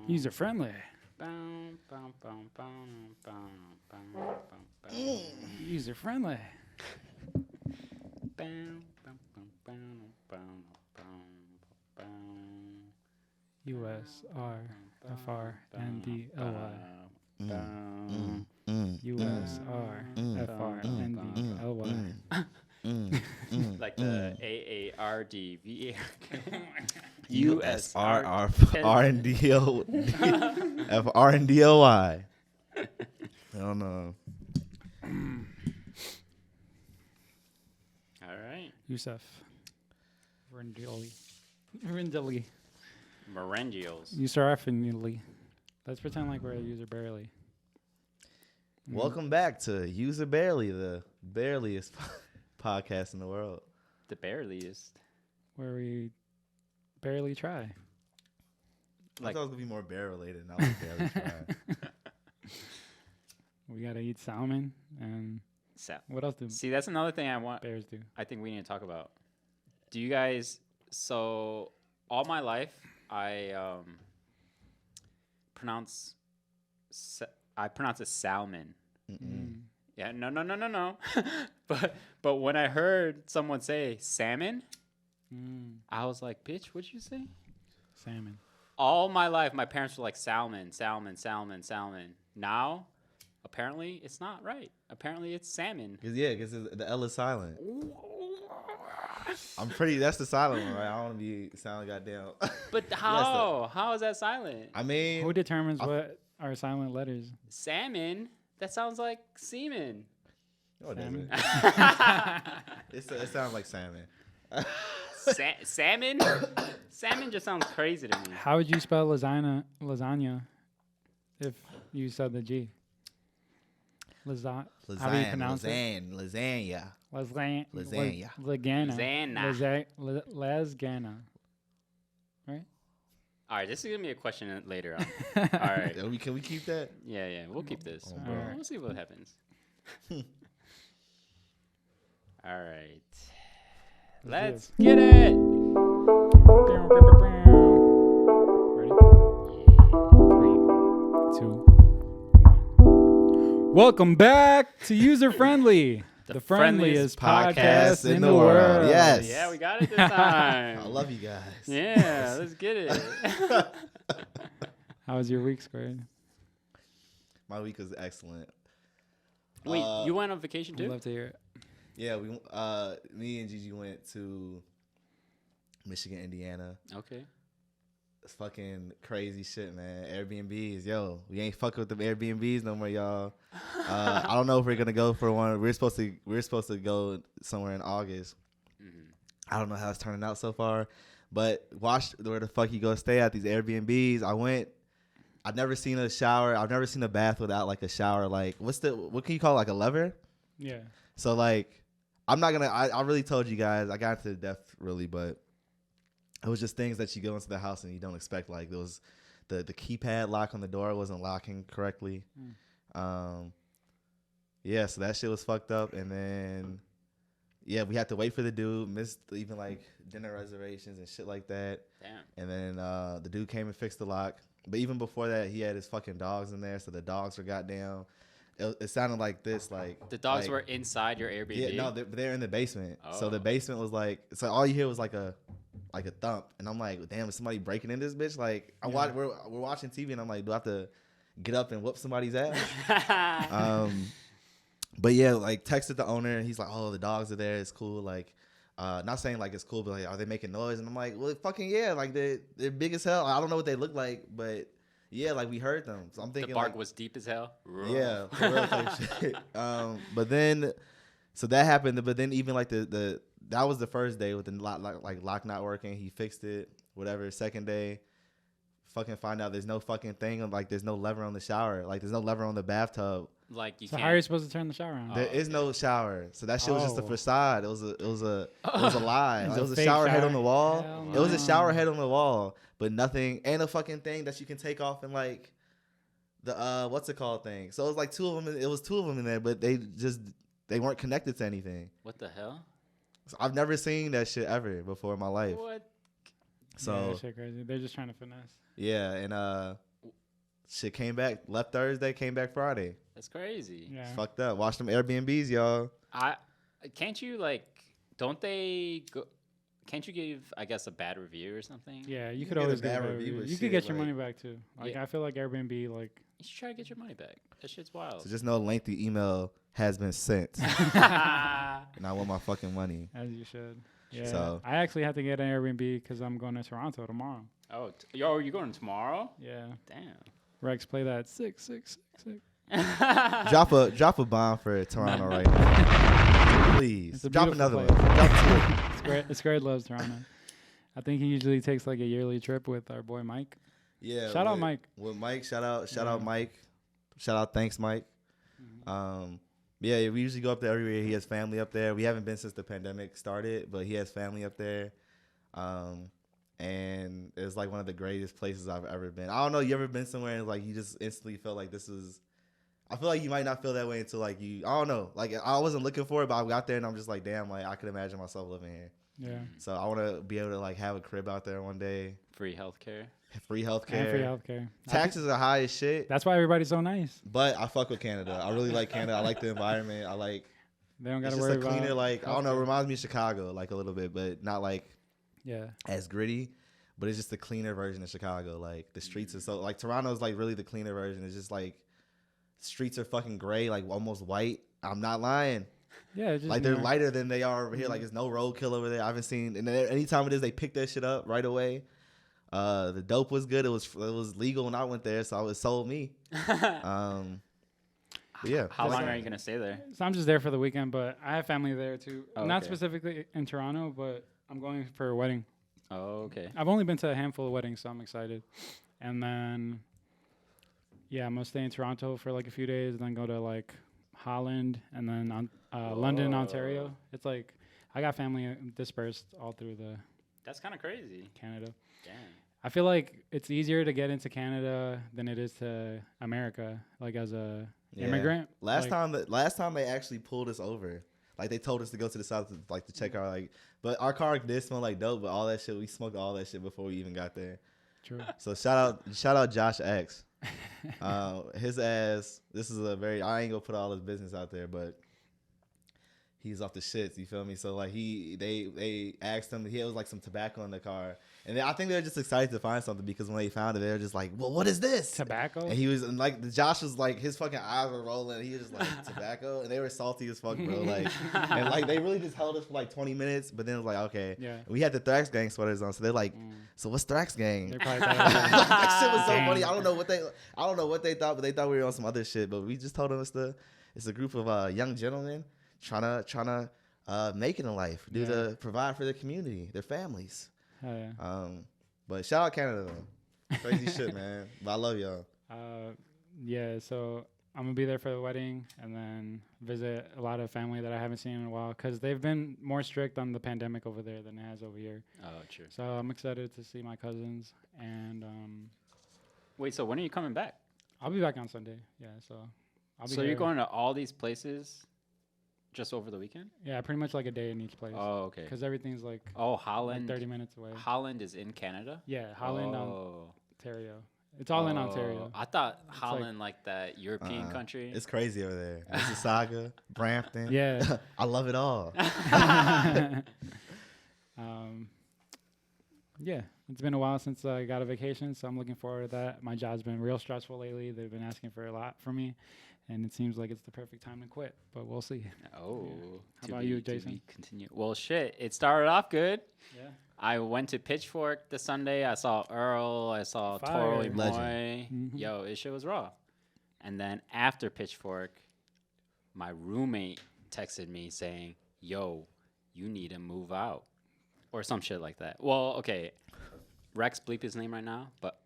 User friendly. User friendly. USRFRNDLY. USRFRNDLY. Like the AARDV. USRRNDOY. I don't know. All right. Yusuf. Rindali. Merendials. User Let's pretend like we're a user barely. Welcome back to User Barely, the bareliest podcast in the world. The bareliest. Where we barely try. I Like, thought it was going to be more bear related, not like barely try. We gotta eat salmon and what else do see, that's another thing bears do? I think we need to talk about. Do you guys? So all my life, I pronounce it salmon. Yeah, no. but when I heard someone say salmon, I was like, bitch, what'd you say? Salmon. All my life, my parents were like salmon. Now, apparently, it's not right. Apparently, it's salmon. Because the L is silent. That's the silent one, right? I don't want to be sounding goddamn. But how? How is that silent? I mean, Who determines what are silent letters? Salmon? That sounds like semen. no, it doesn't. It sounds like salmon. Salmon? Salmon just sounds crazy to me. How would you spell lasagna if you said the G? How do you pronounce it? Lasagna. Lasagna. Lasagna. Right? All right, this is going to be a question later on. All right. Can we keep that? Yeah, we'll keep this. Oh, bro. We'll see what happens. All right. Let's get it. Ready? 3, 2, 1. Welcome back to User Friendly, the friendliest podcast in the world. Yes. Yeah, we got it this time. I love you guys. Yeah, let's get it. How was your week, Squared? My week was excellent. Wait, you went on vacation I'd too? love to hear it. Yeah, me and Gigi went to Michigan, Indiana. Okay. It's fucking crazy shit, man. Airbnbs, yo, we ain't fucking with them Airbnbs no more, y'all. I don't know if we're gonna go for one. We're supposed to go somewhere in August. I don't know how it's turning out so far, but watch where the fuck you go stay at these Airbnbs. I've never seen a shower. I've never seen a bath without like a shower. Like what can you call it, like a lever? Yeah. So like, I'm not gonna. I really told you guys. I got into the depth really, but it was just things that you go into the house and you don't expect. Like there was the keypad lock on the door wasn't locking correctly. Yeah, so that shit was fucked up. And then yeah, we had to wait for the dude. Missed even like dinner reservations and shit like that. Damn. And then the dude came and fixed the lock. But even before that, he had his fucking dogs in there, so the dogs were goddamn. It sounded like this, like The dogs were inside your Airbnb? Yeah, no, they're in the basement. Oh. So the basement was like, so all you hear was like a thump, and I'm like, damn, is somebody breaking in this bitch? Like, we're watching TV, and I'm like, do I have to get up and whoop somebody's ass? But yeah, like texted the owner, and he's like, oh, the dogs are there, it's cool. Like, not saying like it's cool, but like, are they making noise? And I'm like, well, fucking yeah, like they're big as hell. I don't know what they look like, but yeah, like we heard them. So I'm thinking the bark like, was deep as hell? yeah, for real type shit. But then, so that happened. But then even like that was the first day with the lock not working. He fixed it, whatever. Second day, fucking find out there's no fucking thing. Like there's no lever on the shower. Like there's no lever on the bathtub. Like you So can't. how are you supposed to turn the shower on? There is no shower. So that shit was just a Oh. facade. It was a lie. It's It was a fake shower head shower? on the wall. Hell It was a no. shower head on the wall, but nothing, and a fucking thing that you can take off and like the what's it called thing. So it was like two of them. It was two of them in there, but they weren't connected to anything. What the hell? So I've never seen that shit ever before in my life. What? So Yeah, that shit crazy. They're just trying to finesse. yeah, and Shit came back, left Thursday, came back Friday. That's crazy. Yeah. It's fucked up. Watch them Airbnbs, y'all. Can't you like? Don't they go? Can't you give, I guess, a bad review or something? Yeah, you You could get a always bad get a bad review review. with You could shit, get your like- money back too. Like Yeah. I feel like Airbnb, like You should try to get your money back. That shit's wild. So just know lengthy email has been sent, and I want my fucking money. as you should. Yeah. So- I actually have to get an Airbnb because I'm going to Toronto tomorrow. Oh, yo, you going tomorrow? Yeah. Damn. Rex, play that 666. Drop a bomb for Toronto right now, please. It's a Drop beautiful another place. one. Drop two. Squared loves Toronto. I think he usually takes like a yearly trip with our boy Mike. Yeah. Shout out with- Mike. With Mike, shout out Yeah. Mike. Shout out, thanks Mike. Yeah, we usually go up there every year. He has family up there. We haven't been since the pandemic started, but he has family up there. And it's like one of the greatest places I've ever been. I don't know, you ever been somewhere and like you just instantly felt like this is, I feel like you might not feel that way until like you, I don't know, like I wasn't looking for it, but I got there and I'm just like, damn, like I could imagine myself living here. Yeah. So I want to be able to like have a crib out there one day, Free healthcare. free And healthcare. free healthcare. Taxes are high as shit, That's why everybody's so nice. but I fuck with Canada. I really like Canada. I like the environment. I like, They don't it's got to just worry a cleaner, about. like, I don't know, it healthcare. reminds me of Chicago, like a little bit, but not like Yeah. as gritty. But it's just a cleaner version of Chicago. Like the streets are so like Toronto's like really the cleaner version. It's just like streets are fucking gray, like almost white. I'm not lying. Yeah. It's just, Like you they're know, lighter than they are over here. Like there's no roadkill over there. I haven't seen. And then anytime it is, they pick that shit up right away. The dope was good. It was legal when I went there, so it sold me. But yeah. How long are you gonna stay there? So I'm just there for the weekend, but I have family there too. Oh, Not okay. specifically in Toronto, but I'm going for a wedding. Oh, okay. I've only been to a handful of weddings, so I'm excited. And then, yeah, I'm gonna stay in Toronto for like a few days, and then go to like Holland, and then London, Ontario. It's like I got family dispersed all through the That's kind of crazy. Canada. Damn. I feel like it's easier to get into Canada than it is to America, like as a Yeah. immigrant. Last like, time they actually pulled us over. Like they told us to go to the south to, like to check our like, but our car did smell like dope. But all that shit, we smoked all that shit before we even got there. True. So shout out Josh X. His ass. This is a very. I ain't gonna put all his business out there, but he's off the shits. You feel me? So like they asked him. He had like some tobacco in the car, and I think they were just excited to find something because when they found it, they were just like, "Well, what is this?" Tobacco. And he was and like Josh was like his fucking eyes were rolling. And he was just like tobacco, and they were salty as fuck, bro. Like and like they really just held us for like 20 minutes, but then it was like okay, Yeah. we had the Thrax Gang sweaters on, so they're like, so what's Thrax Gang? They probably Like, thought that shit was so Gang. funny. I don't know what they thought, but they thought we were on some other shit. But we just told them it's a group of young gentlemen trying to make it in life, provide for their community, their families. Hell yeah. But shout out Canada though, crazy shit, man. But I love y'all. Yeah, so I'm gonna be there for the wedding and then visit a lot of family that I haven't seen in a while because they've been more strict on the pandemic over there than it has over here. Oh, true. So I'm excited to see my cousins, and Wait, so when are you coming back? I'll be back on Sunday. Yeah, so I'll be. So you're there. going to all these places just over the weekend? Yeah, pretty much like a day in each place. Oh, okay. Because everything's like, Oh, Holland. 30 minutes away. Holland is in Canada? Yeah, Holland, Oh. Ontario. It's all in Ontario. I thought Holland like that European country. It's crazy over there. Mississauga, Brampton. Yeah. I love it all. Yeah, it's been a while since I got a vacation, so I'm looking forward to that. My job's been real stressful lately. They've been asking for a lot from me, and it seems like it's the perfect time to quit, but we'll see. Oh. How to about be- you, to Jason? be Continue. Well, shit. It started off good. Yeah. I went to Pitchfork this Sunday. I saw Earl. I saw Fire. Toro Legend. Moy. Mhm. Yo, this shit was raw. And then after Pitchfork, my roommate texted me saying, yo, you need to move out. Or some shit like that. Well, okay. Rex, bleep his name right now. But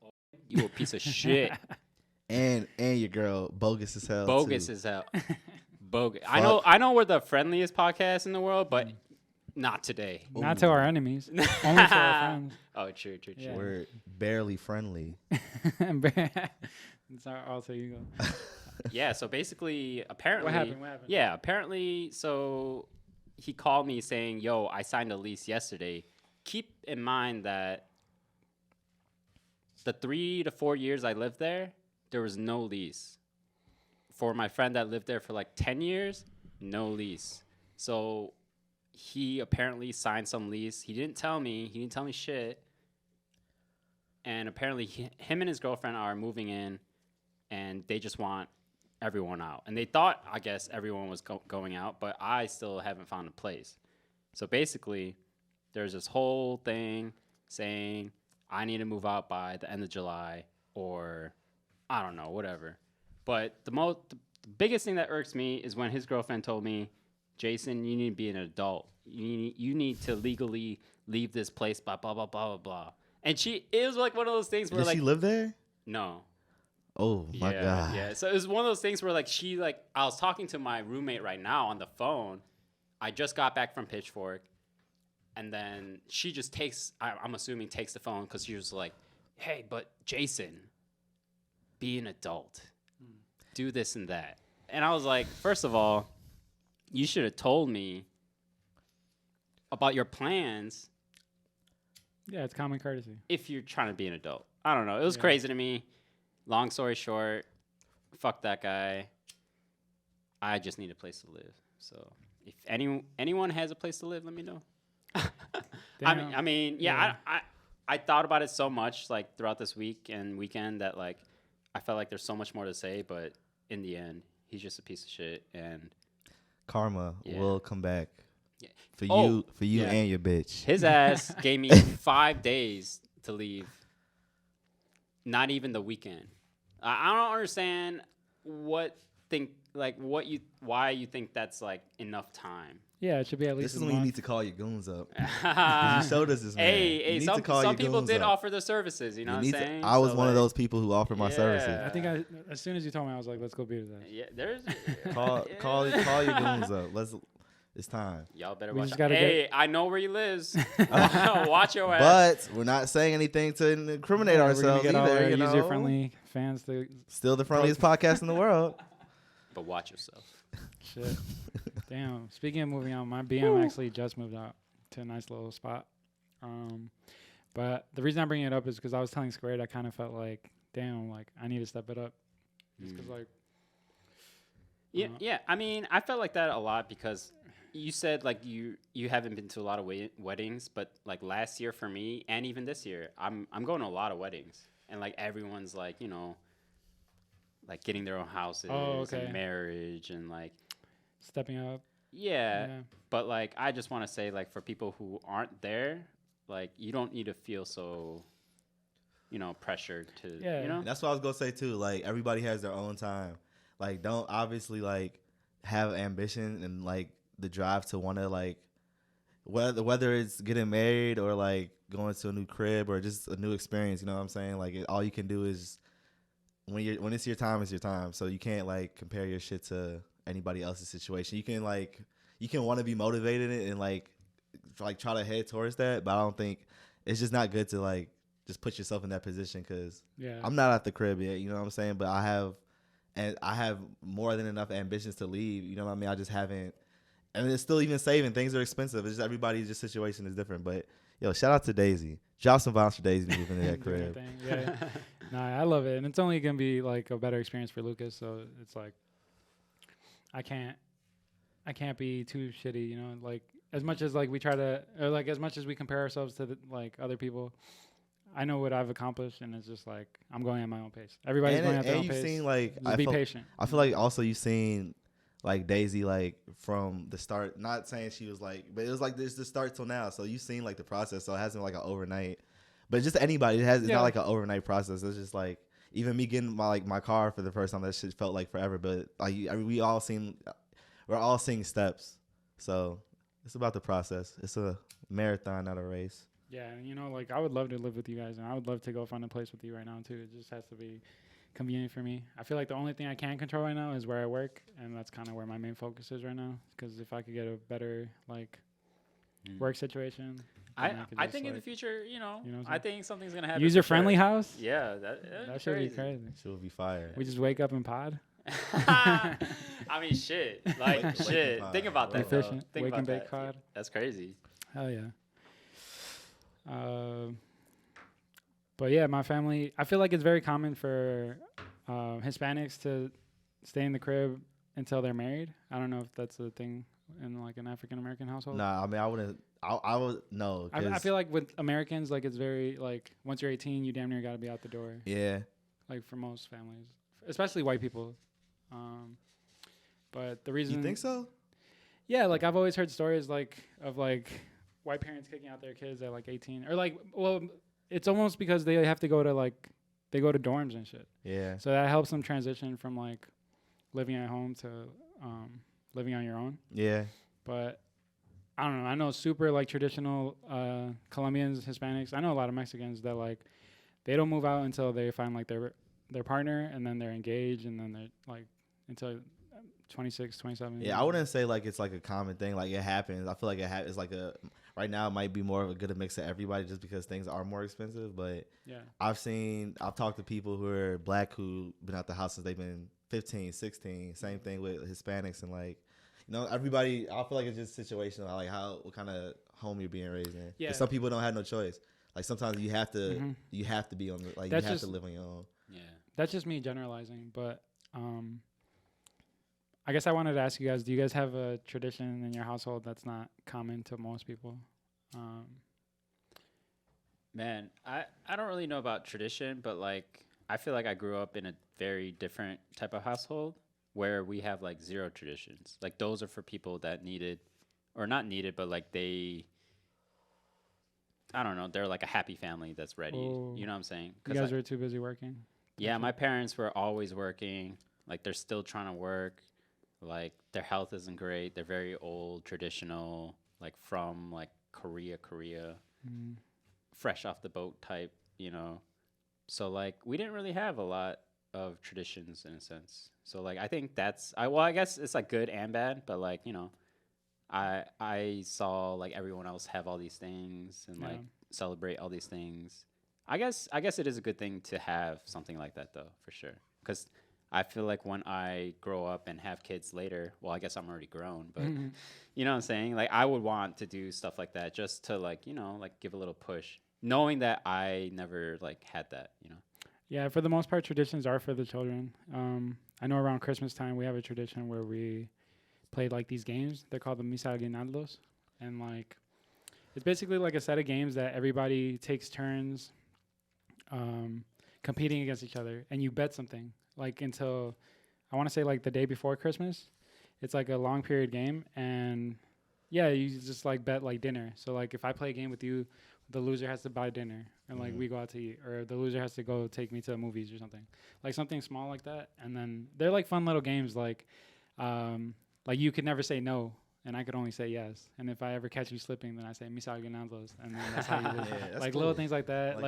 you a piece of shit. And your girl, bogus as hell. Bogus too. as hell. Bogus. I know we're the friendliest podcast in the world, but not today. Not to our enemies, only to our friends. Oh, true. Yeah. We're barely friendly. It's our alter ego. Yeah, so basically, apparently... What happened? Yeah, apparently, so he called me saying, yo, I signed a lease yesterday. Keep in mind that the 3 to 4 years I lived there, there was no lease. For my friend that lived there for like 10 years, no lease. So he apparently signed some lease. He didn't tell me. He didn't tell me shit. And apparently him and his girlfriend are moving in, and they just want everyone out. And they thought, I guess, everyone was going out, but I still haven't found a place. So basically, there's this whole thing saying I need to move out by the end of July, or I don't know, whatever. But the biggest thing that irks me is when his girlfriend told me, Jason, you need to be an adult. You need to legally leave this place, blah, blah, blah, blah, blah, blah. And it was like one of those things where Did like... she live there? No. Oh, my God. Yeah, so it was one of those things where like I was talking to my roommate right now on the phone. I just got back from Pitchfork. And then she just I'm assuming takes the phone because she was like, hey, but Jason, be an adult. Do this and that. And I was like, first of all, you should have told me about your plans. Yeah, it's common courtesy. If you're trying to be an adult. I don't know. It was crazy to me. Long story short, fuck that guy. I just need a place to live. So if anyone has a place to live, let me know. I mean, yeah. I thought about it so much like throughout this week and weekend that like I felt like there's so much more to say, but in the end, he's just a piece of shit. And karma will come back for you yeah. and your bitch. His ass gave me 5 days to leave. Not even the weekend. I don't understand why you think that's like enough time. Yeah, it should be at least. This is when you need to call your goons up. You showed us this, man. Hey, some people did offer their services. You know what I'm saying? I was one of those people who offered my services. I think as soon as you told me, I was like, let's go beat his ass. Yeah, there's call your goons up. It's time. Y'all better We watch. just gotta I know where he lives. Watch your ass. But we're not saying anything to incriminate ourselves we're gonna get either. all You know, user-friendly fans. Still the friendliest podcast in the world. But watch yourself. Shit. Damn. Speaking of moving out, my BM actually just moved out to a nice little spot. But the reason I'm bringing it up is because I was telling Squared I kind of felt like, damn, like I need to step it up. Just because like. Yeah. I mean, I felt like that a lot because you said like you haven't been to a lot of weddings, but like last year for me and even this year, I'm going to a lot of weddings, and like everyone's like, you know, like getting their own houses and marriage and like stepping up. Yeah. But like I just want to say like for people who aren't there, like you don't need to feel so, you know, pressured to, you know. And that's what I was gonna say too. Like everybody has their own time. Like don't obviously like have ambition and like the drive to want to like whether it's getting married or like going to a new crib or just a new experience. You know what I'm saying? Like all you can do is when it's your time, it's your time. So you can't like compare your shit to anybody else's situation. You can want to be motivated and like try to head towards that, but I don't think it's just not good to like just put yourself in that position because I'm not at the crib yet. You know what I'm saying? But I have more than enough ambitions to leave. You know what I mean? I just haven't. And it's still even saving. Things are expensive. It's just everybody's just situation is different. But, yo, shout out to Daisy. Drop some vibes for Daisy moving to that crib. Yeah. Nah, I love it. And it's only going to be, like, a better experience for Lucas. So it's like, I can't be too shitty, you know? Like, as much as, like, we try to, or, like, as much as we compare ourselves to, like, other people, I know what I've accomplished. And it's just, like, I'm going at my own pace. Everybody's going at their own pace. And you've seen, like, be patient. I feel like also you've seen, like Daisy, like from the start, not saying she was like, but it was like there's the start till now. So you've seen like the process. So it hasn't been like an overnight, but just anybody, it's not like an overnight process. It's just like even me getting my car for the first time, that shit felt like forever. But like we're all seeing steps. So it's about the process. It's a marathon, not a race. Yeah, and you know, like I would love to live with you guys, and I would love to go find a place with you right now too. It just has to be convenient for me. I feel like the only thing I can control right now is where I work, and that's kind of where my main focus is right now. Because if I could get a better like work situation, I think in the future, you know I think something's gonna happen. User friendly house. Yeah, that should be crazy. She would be fired. We just wake up and pod. I mean, shit. Like shit. Think about that. Efficient. Think wake about and bake that. pod. That's crazy. Hell yeah. But yeah, my family, I feel like it's very common for Hispanics to stay in the crib until they're married. I don't know if that's a thing in like an African American household. Nah, I mean, I wouldn't. I would no. I feel like with Americans, like it's very like once you're 18, you damn near got to be out the door. Yeah. Like for most families, especially white people. But the reason You think so? Yeah, like I've always heard stories like of like white parents kicking out their kids at like 18, or like, well, it's almost because they have to go to like they go to dorms and shit. Yeah. So that helps them transition from like living at home to living on your own. Yeah. But I don't know. I know super like traditional Colombians, Hispanics. I know a lot of Mexicans that like they don't move out until they find like their partner, and then they're engaged, and then they're like until 26, 27. Yeah, I wouldn't say like it's like a common thing. Like it happens. I feel like it's like a right now it might be more of a good mix of everybody just because things are more expensive. But yeah, I've talked to people who are black who been out the house since they've been 15, 16. Same thing with Hispanics and like, you know, everybody. I feel like it's just situational. Like what kind of home you're being raised in. Yeah. Some people don't have no choice. Like sometimes you have to you have to be on the, like That's you have just, to live on your own. Yeah. That's just me generalizing, but I guess I wanted to ask you guys, do you guys have a tradition in your household that's not common to most people? Man, I don't really know about tradition, but like I feel like I grew up in a very different type of household where we have like zero traditions. Like those are for people that needed, or not needed, but like I don't know, they're like a happy family that's ready. Oh. You know what I'm saying? You guys are too busy working? Yeah, my parents were always working. Like they're still trying to work. Like their health isn't great. They're very old, traditional, like from like Korea, fresh off the boat type, you know. So like we didn't really have a lot of traditions in a sense. So like I think I guess it's like good and bad, but like, you know, I saw like everyone else have all these things and like celebrate all these things. I guess it is a good thing to have something like that though, for sure. 'Cause I feel like when I grow up and have kids later, well, I guess I'm already grown, but you know what I'm saying? Like I would want to do stuff like that just to like, you know, like give a little push, knowing that I never like had that, you know? Yeah, for the most part, traditions are for the children. I know around Christmas time, we have a tradition where we play like these games. They're called the Misa Aguinaldos. And like, it's basically like a set of games that everybody takes turns competing against each other. And you bet something. Like until I want to say like the day before Christmas. It's like a long period game, and yeah, you just like bet like dinner. So like if I play a game with you, the loser has to buy dinner, and like we go out to eat, or the loser has to go take me to the movies or something, like something small like that. And then they're like fun little games, like you could never say no, and I could only say yes. And if I ever catch you slipping, then I say Misa Aguinaldos, and then that's how you lose. Yeah, like cool. little things like that.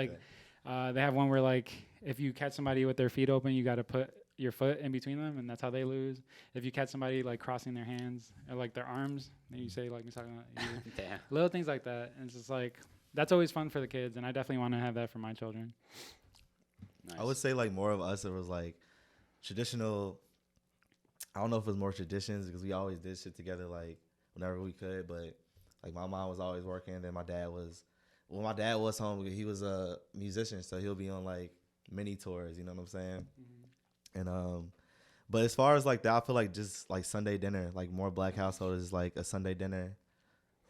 They have one where like if you catch somebody with their feet open, you got to put your foot in between them, and that's how they lose. If you catch somebody like crossing their hands or like their arms, then you say like Damn. little things like that. And it's just like that's always fun for the kids, and I definitely want to have that for my children. Nice. I would say like more of us, it was like traditional. I don't know if it was more traditions because we always did shit together like whenever we could, but like my mom was always working, and my dad was home, he was a musician, so he'll be on like mini tours, you know what I'm saying? And but as far as like that, I feel like just like Sunday dinner, like more black household is like a Sunday dinner,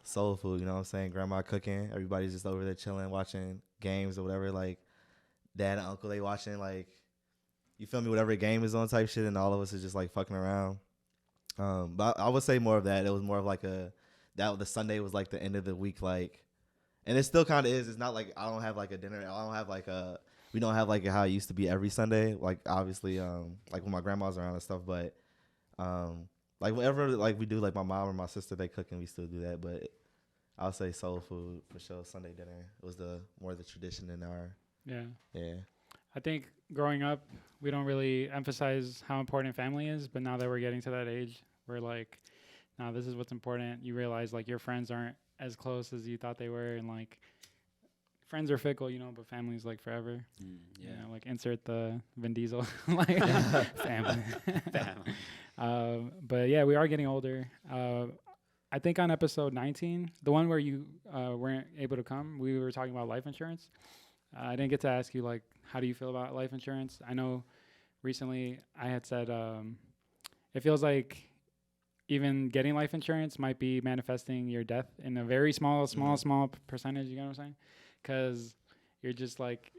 soul food, you know what I'm saying? Grandma cooking, everybody's just over there chilling, watching games or whatever, like dad and uncle, they watching like, you feel me, whatever game is on type shit, and all of us is just like fucking around. But I would say more of that. It was more of like the Sunday was like the end of the week, like, and it still kind of is. It's not like I don't have like a dinner. I don't have like we don't have like how it used to be every Sunday. Like obviously, like when my grandma's around and stuff. But like whenever like we do, like my mom or my sister, they cook and we still do that. But I'll say soul food for sure. Sunday dinner was more the tradition in our. Yeah. I think growing up, we don't really emphasize how important family is. But now that we're getting to that age, we're like, no, this is what's important. You realize like your friends aren't as close as you thought they were, and like friends are fickle, you know, but family's like forever. Yeah. You know, like insert the Vin Diesel like family. But yeah, we are getting older. I think on episode 19, the one where you weren't able to come, we were talking about life insurance. I didn't get to ask you like, how do you feel about life insurance? I know recently I had said it feels like even getting life insurance might be manifesting your death in a very small percentage. You know what I'm saying? Because you're just like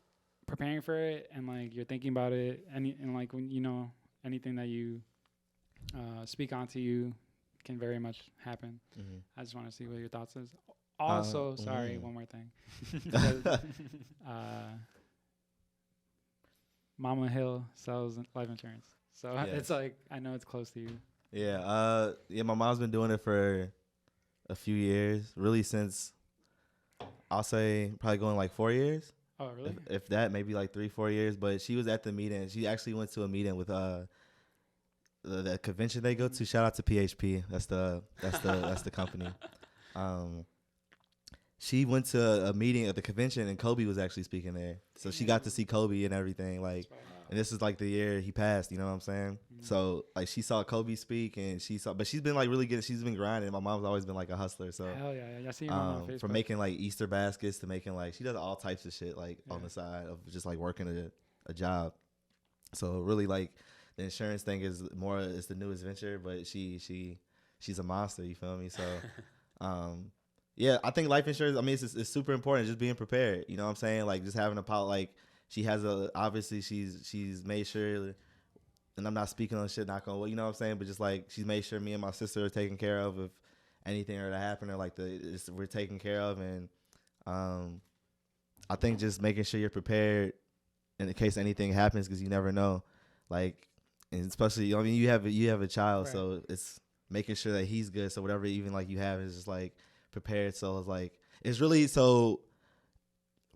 preparing for it and like you're thinking about it, and like when you know anything that you speak onto you can very much happen. I just want to see what your thoughts is. Also, sorry, one more thing. Because, Mama Hill sells life insurance, so it's like I know it's close to you. Yeah, my mom's been doing it for a few years, really since I'll say probably going like 4 years. Oh, really? If that, maybe like 3-4 years. But she was at the meeting. She actually went to a meeting with the convention they go to. Shout out to PHP. That's the company. She went to a meeting at the convention and Kobe was actually speaking there. So she got to see Kobe and everything. Like, and this is like the year he passed, you know what I'm saying? So like she saw Kobe speak and but she's been like really good. She's been grinding. My mom's always been like a hustler. So hell yeah. I see your mom on Facebook. From making like Easter baskets to making like, she does all types of shit like on the side of just like working a job. So really like the insurance thing is the newest venture, but she's a monster, you feel me? So, yeah, I think life insurance, I mean, it's super important, just being prepared. You know what I'm saying? Like, just having like, she has obviously, she's made sure, and I'm not speaking on shit, not going, you know what I'm saying? But just, like, she's made sure me and my sister are taken care of if anything were to happen, or, like, we're taken care of. And I think just making sure you're prepared in case anything happens, because you never know. Like, and especially, I mean, you have a child, right. So it's making sure that he's good. So whatever even, like, you have is just, like, prepared. So it's like, it's really, so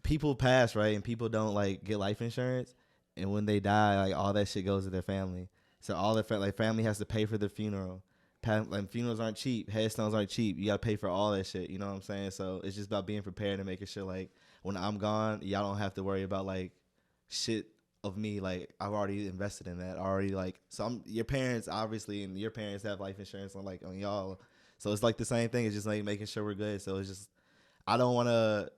people pass, right, and people don't like get life insurance, and when they die, like all that shit goes to their family. So all their family has to pay for the funeral. Like, funerals aren't cheap, headstones aren't cheap. You gotta pay for all that shit, you know what I'm saying? So it's just about being prepared and making sure, like, when I'm gone, y'all don't have to worry about like shit of me. Like, I've already invested in that already. Like, so your parents obviously, and your parents have life insurance on y'all. So it's like the same thing. It's just like making sure we're good. So it's just, I don't want to,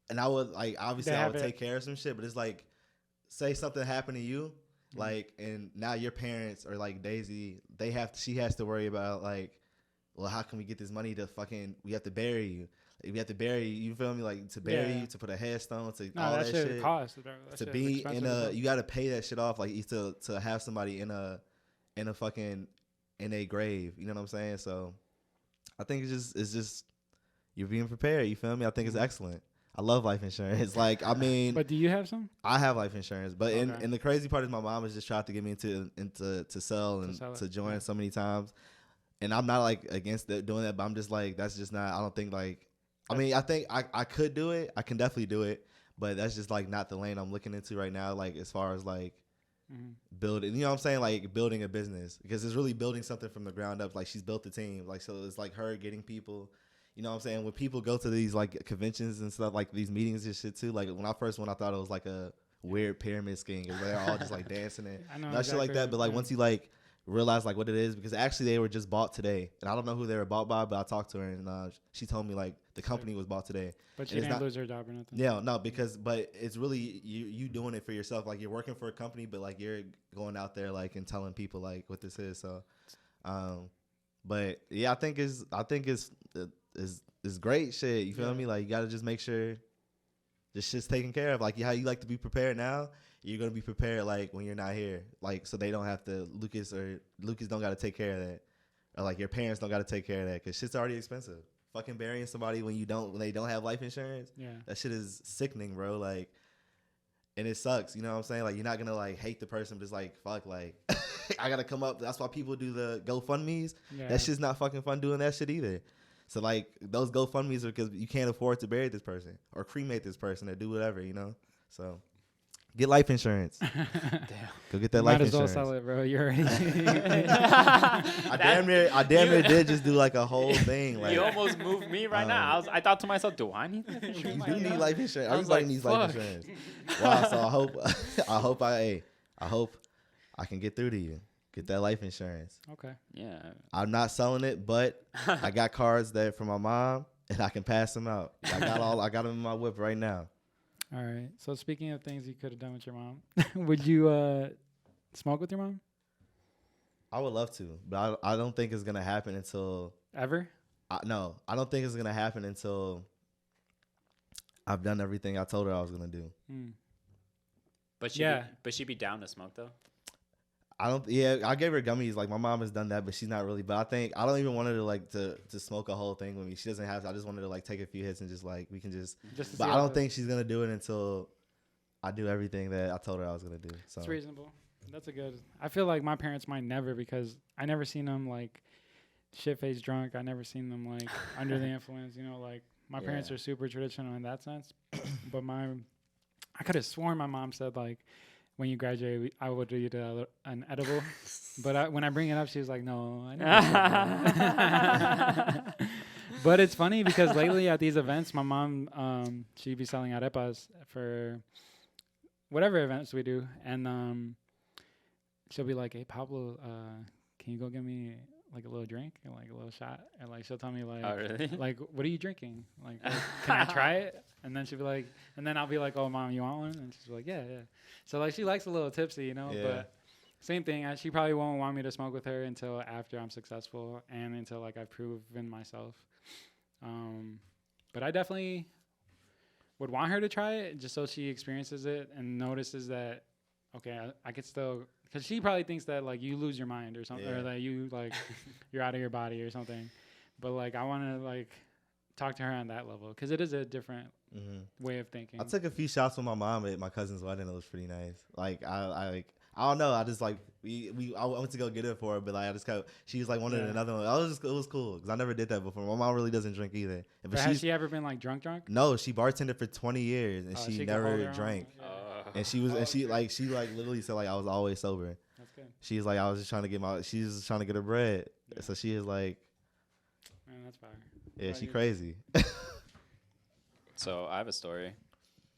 and I would like, obviously I would take care of some shit, but it's like, say something happened to you, like, and now your parents or like Daisy, she has to worry about like, well, how can we get this money to we have to bury you. Like, we have to bury you, you feel me? Like, to bury you, to put a headstone, to all that shit. Costs. To be you got to pay that shit off. Like, to have somebody in a grave, you know what I'm saying? So I think it's just you're being prepared. You feel me? I think it's excellent. I love life insurance. Like, I mean, but do you have some? I have life insurance, but and the crazy part is my mom has just tried to get me into sell and to join so many times, and I'm not like against doing that, but I'm just like, that's just not. I don't think like. I mean, I think I could do it. I can definitely do it, but that's just like not the lane I'm looking into right now. Like, as far as like. Building, you know what I'm saying, like building a business, because it's really building something from the ground up. Like, she's built a team, like, so it's like her getting people, you know what I'm saying, when people go to these like conventions and stuff, like these meetings and shit too, like when I first went, I thought it was like a weird pyramid scheme where they're all just like dancing and shit like that, but like once you like realize like what it is, because actually they were just bought today, and I don't know who they were bought by, but I talked to her and she told me like the company was bought today. But she didn't lose her job or nothing. Yeah, no, but it's really you doing it for yourself. Like, you're working for a company, but like you're going out there like and telling people like what this is. So, but yeah, I think it's great shit. You feel me? Like, you gotta just make sure this shit's taken care of. Like, how you like to be prepared now, you're gonna be prepared like when you're not here. Like, so they don't have to Lucas don't gotta take care of that, or like your parents don't gotta take care of that, because shit's already expensive. Fucking burying somebody when they don't have life insurance, that shit is sickening, bro. Like, and it sucks, you know what I'm saying? Like, you're not gonna like hate the person, just like, fuck, like I gotta come up. That's why people do the GoFundMes. That shit's not fucking fun doing that shit either. So like, those GoFundMes are because you can't afford to bury this person or cremate this person or do whatever, you know. So get life insurance. Damn. Go get that life insurance. Might as well sell it, bro. You're already. I damn near did just do like a whole thing. Like, you almost moved me right now. I thought to myself, do I need life insurance? You do need life insurance. Everybody needs life insurance. Wow. So I hope I can get through to you. Get that life insurance. Okay. Yeah. I'm not selling it, but I got cards that for my mom, and I can pass them out. I got them in my whip right now. All right. So speaking of things you could have done with your mom, would you Smoke with your mom? I would love to, but I don't think it's gonna happen until Ever? no. I don't think it's gonna happen until I've done everything I told her I was gonna do. But she'd be down to smoke though. I don't. Yeah, I gave her gummies. Like my mom has done that, but she's not really. But I think I don't even want her to like to smoke a whole thing with me. She doesn't have to. I just want her to like take a few hits and just like we can just. But I don't think she's gonna do it until I do everything that I told her I was gonna do. So it's reasonable. That's a good. I feel like my parents might never because I never seen them like shit faced drunk. I never seen them like under the influence. You know, like my parents are super traditional in that sense. But I could have sworn my mom said like, when you graduate, I would eat an edible. But when I bring it up, she was like, no, I never said that. But it's funny because lately at these events, my mom, she'd be selling arepas for whatever events we do. And she'll be like, hey, Pablo, can you go get me like a little drink and like a little shot? And like she'll tell me like, oh, really? like, what are you drinking? Like can I try it? And then she'll be like, and then I'll be like, oh, mom, you want one? And she's like, yeah. So like she likes a little tipsy, you know. Yeah. But same thing. She probably won't want me to smoke with her until after I'm successful and until like I've proven myself. But I definitely would want her to try it just so she experiences it and notices that okay, I could still. Because she probably thinks that like you lose your mind or something, or that you like you're out of your body or something. But like I want to like talk to her on that level because it is a different way of thinking. I took a few shots with my mom at my cousin's wedding. It was pretty nice. Like I don't know. I just like I went to go get it for her, but like I just kept. She was like wanted another one. It was cool because I never did that before. My mom really doesn't drink either. But has she ever been like drunk? No, she bartended for 20 years and she never drank. And she literally said like I was always sober. That's good. She's like I was just trying to get her bread. Yeah. So she is like, man, that's fire. Yeah, she crazy. So I have a story.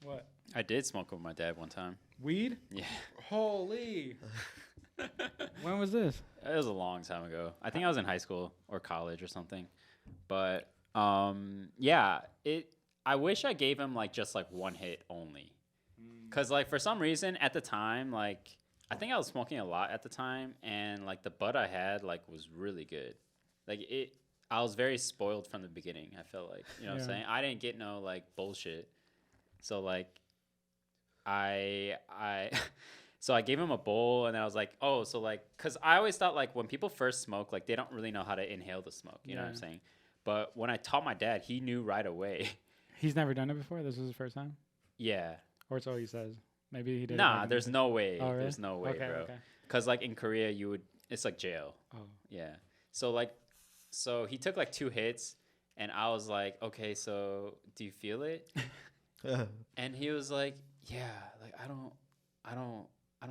What? I did smoke with my dad one time. Weed? Yeah. Holy. When was this? It was a long time ago. I think I was in high school or college or something. But yeah, I wish I gave him like just like one hit only. Cause like for some reason at the time, like I think I was smoking a lot at the time, and like the bud I had like was really good. Like I was very spoiled from the beginning. I felt like, you know what I'm saying? I didn't get no like bullshit. So like so I gave him a bowl, and then I was like, oh, so like, cause I always thought like when people first smoke, like they don't really know how to inhale the smoke. You know what I'm saying? But when I taught my dad, he knew right away. He's never done it before? This was his first time? Yeah. Or so he says. Maybe he did. Nah, there's no way. Oh, really? There's no way, bro. Okay. Cause like in Korea, it's like jail. Oh. Yeah. So he took like 2 hits, and I was like, okay, so do you feel it? And he was like, yeah, like I don't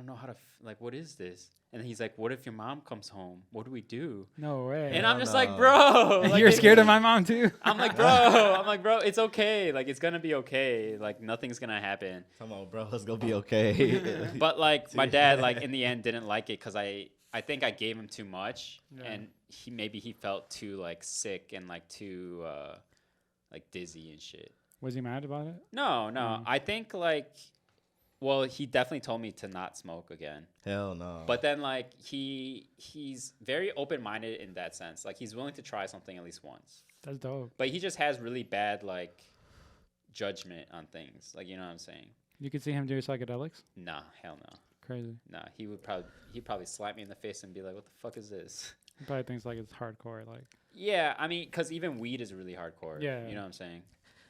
know how to like, what is this? And he's like, what if your mom comes home? What do we do? No way. And I'm just like, bro. Like, you're scared of my mom too? I'm like, bro, it's okay. Like, it's going to be okay. Like, nothing's going to happen. Come on, bro. It's going to be okay. But, like, my dad, like, in the end didn't like it because I think I gave him too much. Yeah. And he felt too, like, sick and, like, too, like, dizzy and shit. Was he mad about it? No. I think, like... Well, he definitely told me to not smoke again. Hell no. But then, like, he's very open-minded in that sense. Like, he's willing to try something at least once. That's dope. But he just has really bad, like, judgment on things. Like, you know what I'm saying? You could see him do psychedelics? Nah, hell no. Crazy. Nah, he'd probably slap me in the face and be like, what the fuck is this? He probably thinks, like, it's hardcore, like. Yeah, I mean, because even weed is really hardcore. Yeah. You know what I'm saying?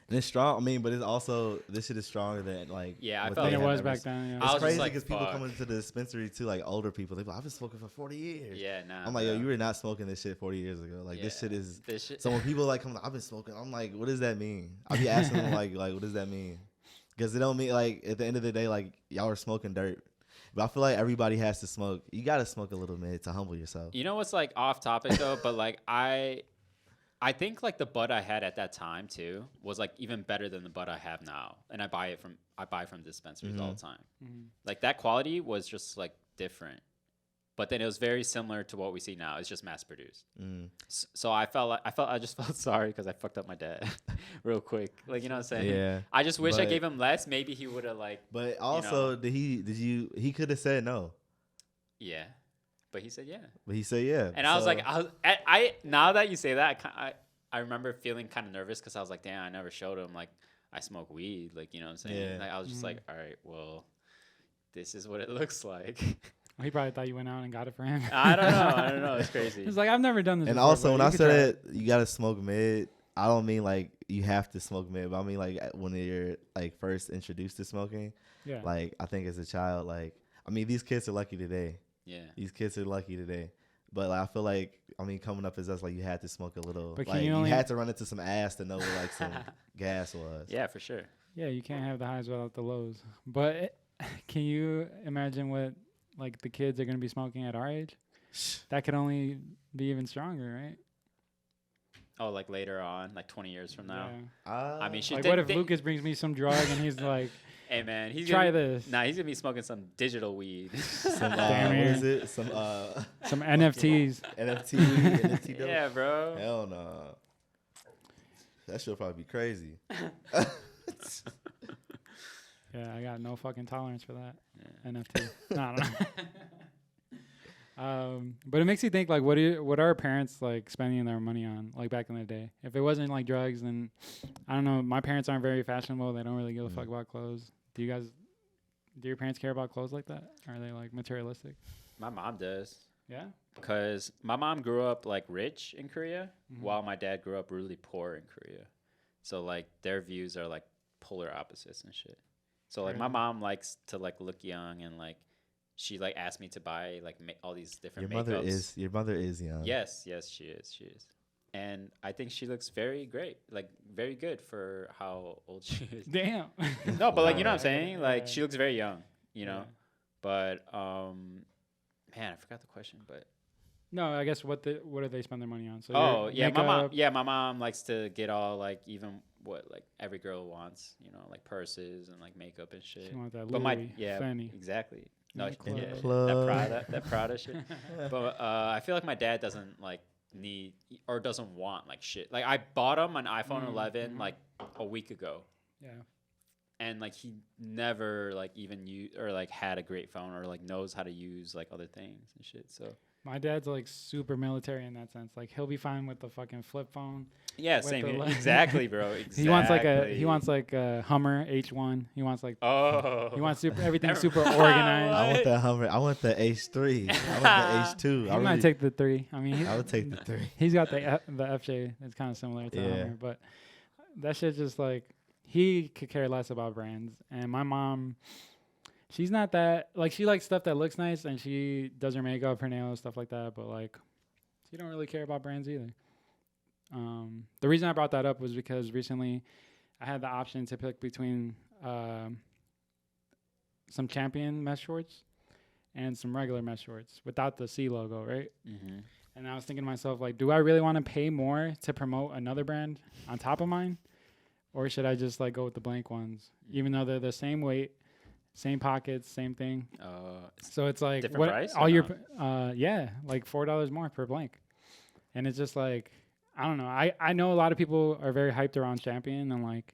And it's strong. I mean, but it's also, this shit is stronger than like. Yeah, I felt like it was back then. Yeah. It's crazy because people come into the dispensary too, like older people. They're like, I've been smoking for 40 years. Yeah, nah. I'm like, yo, you were not smoking this shit 40 years ago. Like this shit is. So when people like come, like, I've been smoking. I'm like, what does that mean? I be asking them like, what does that mean? Because it don't mean like at the end of the day, like y'all are smoking dirt. But I feel like everybody has to smoke. You gotta smoke a little bit to humble yourself. You know what's like off topic though, but like I think like the bud I had at that time too was like even better than the bud I have now, and I buy from dispensaries all the time. Mm-hmm. Like that quality was just like different, but then it was very similar to what we see now. It's just mass produced. So I just felt sorry because I fucked up my dad real quick. Like, you know what I'm saying? Yeah. I just wish I gave him less. Maybe he would have like. But also, he could have said no. Yeah, but he said yeah. But he said yeah. And I was like, I now that you say that, I remember feeling kind of nervous because I was like, damn, I never showed him like I smoke weed, like you know what I'm saying. Yeah. Like I was just like, all right, well, this is what it looks like. He probably thought you went out and got it for him. I don't know. It's crazy. He's like, I've never done this. And before, also, but when you I could try said it. you gotta smoke mid, I don't mean like you have to smoke mid, but I mean like when you're like first introduced to smoking. Yeah. Like I think as a child, like I mean these kids are lucky today. Yeah. These kids are lucky today. But like, I feel like coming up as us, like you had to smoke a little. But like you you had to run into some ass to know what like some gas was. Yeah, for sure. Yeah, you can't have the highs without the lows. But can you imagine what like the kids are gonna be smoking at our age? That could only be even stronger, right? Oh, like later on, like 20 years from now. Yeah. I mean, Like, what if Lucas brings me some drug and he's like, hey man, he's try gonna, this. Nah, he's gonna be smoking some digital weed. Some Damn what it. is it? Some Some NFTs. NFT, NFT dope? Yeah, bro. Hell no. That should probably be crazy. Yeah, I got no fucking tolerance for that. Yeah. NFT. No, I don't know. But it makes you think like, what are our parents like spending their money on like back in the day? If it wasn't like drugs, then I don't know. My parents aren't very fashionable. They don't really give a fuck about clothes. Do your parents care about clothes like that? Are they like materialistic? My mom does. Yeah. Because my mom grew up like rich in Korea, while my dad grew up really poor in Korea. So like their views are like polar opposites and shit. So like my mom likes to like look young and like she like asked me to buy like all these different Your makeups. mother is young. Yes, she is. And I think she looks very great, like very good for how old she is. Damn. No, but like you know what I'm Yeah, saying? Like yeah. she looks very young, you know. Yeah. But man, I forgot the question, but No, I guess what do they spend their money on? So my mom likes to get all like even what like every girl wants, you know, like purses and like makeup and shit. She want that But Louis, yeah, Fanny. exactly. No, In the yeah, club. that Prada shit. But I feel like my dad doesn't like need or doesn't want like shit. Like I bought him an iPhone 11 like a week ago. Yeah. And like he never like even used or like had a great phone or like knows how to use like other things and shit. So My dad's like super military in that sense. Like he'll be fine with the fucking flip phone. yeah, With same the here. li- Exactly, bro. Exactly. He wants like a Hummer H1. He wants like Oh. he wants everything Never- super organized. I want that Hummer. I want the H3. I want the H2. He might take the 3. I mean, I would take the 3. he's got the FJ. It's kind of similar to Yeah. Hummer, but that shit just like he could care less about brands. And my mom, she's not that like she likes stuff that looks nice and she does her makeup, her nails, stuff like that. But like she don't really care about brands either. The reason I brought that up was because recently I had the option to pick between some Champion mesh shorts and some regular mesh shorts without the C logo, right? Mm-hmm. And I was thinking to myself, like, do I really want to pay more to promote another brand on top of mine? Or should I just, like, go with the blank ones? Even though they're the same weight, same pockets, same thing. So it's like, different what price all or your, no? yeah, like $4 more per blank. And it's just like, I don't know. I know a lot of people are very hyped around Champion and like,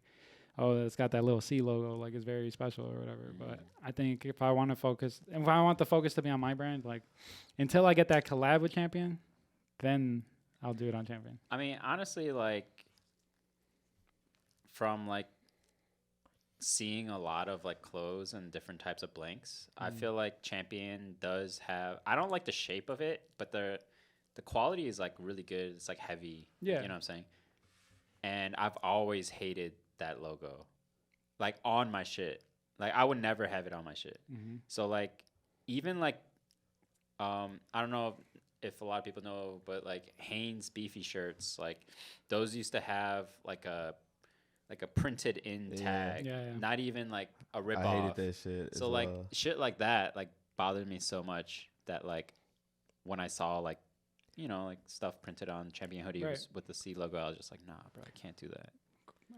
oh, it's got that little C logo, like it's very special or whatever. But I think if I want to focus, if I want the focus to be on my brand, like until I get that collab with Champion, then I'll do it on Champion. I mean, honestly, like from like seeing a lot of like clothes and different types of blanks, I feel like Champion does have. I don't like the shape of it, but the quality is like really good. It's like heavy. Yeah. You know what I'm saying? And I've always hated that logo, like on my shit. Like I would never have it on my shit. So like even like I don't know if a lot of people know, but like Hanes beefy shirts, like those used to have like a printed in tag, Yeah. not even like a rip I off. hated that shit. So like shit like that like bothered me so much that like when I saw like you know like stuff printed on Champion hoodies Right. with the C logo, I was just like, nah, bro, I can't do that.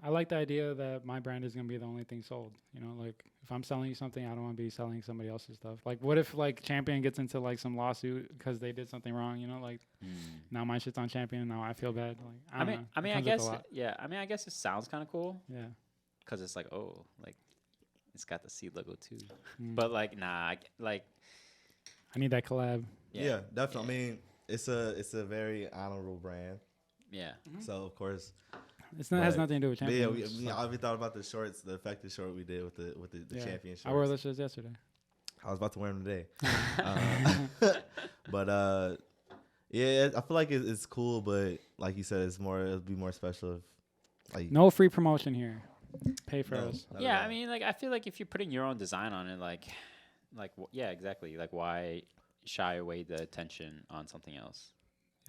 I like the idea that my brand is going to be the only thing sold. You know, like if I'm selling you something, I don't want to be selling somebody else's stuff. Like what if like Champion gets into like some lawsuit because they did something wrong, you know, like now my shit's on Champion. Now I feel bad. Like, I don't know. I mean, It I comes with a guess, lot. yeah. I mean, I guess it sounds kind of cool Yeah. because it's like, oh, like it's got the C logo too. Mm. But like, nah, like I need that collab. Yeah, definitely. I mean, it's a very honorable brand. Yeah. So of course, It has nothing to do with but yeah, champions. I even thought about the shorts, the effective short we did with the champion shorts. I wore those shirts yesterday. I was about to wear them today. But yeah, I feel like it's cool, but like you said, it'll be more special if like No free promotion here. Pay for us. Yeah, I mean, like I feel like if you're putting your own design on it, like yeah, exactly. Like why shy away the attention on something else?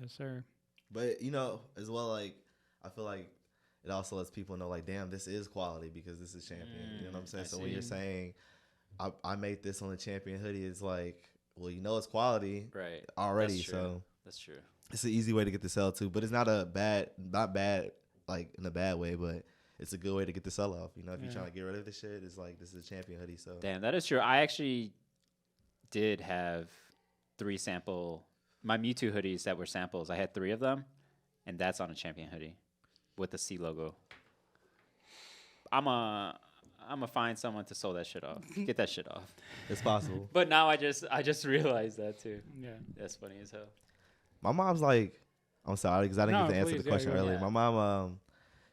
Yes, sir. But as well, like I feel like it also lets people know, like, damn, this is quality because this is champion. You know what I'm saying? So when you're saying I made this on the champion hoodie, it's like, well, it's quality already. So that's true. It's an easy way to get the sell too, but it's not bad like in a bad way, but it's a good way to get the sell off. If you're trying to get rid of this shit, it's like this is a champion hoodie. So damn, that is true. I actually did have my Mewtwo hoodies that were samples. I had 3 of them, and that's on a champion hoodie with the C logo. I'm gonna find someone to sew that shit off. Get that shit off. It's possible. But now I just realized that too. Yeah. That's funny as hell. My mom's like, I'm sorry because I didn't get to answer the question earlier. My mom,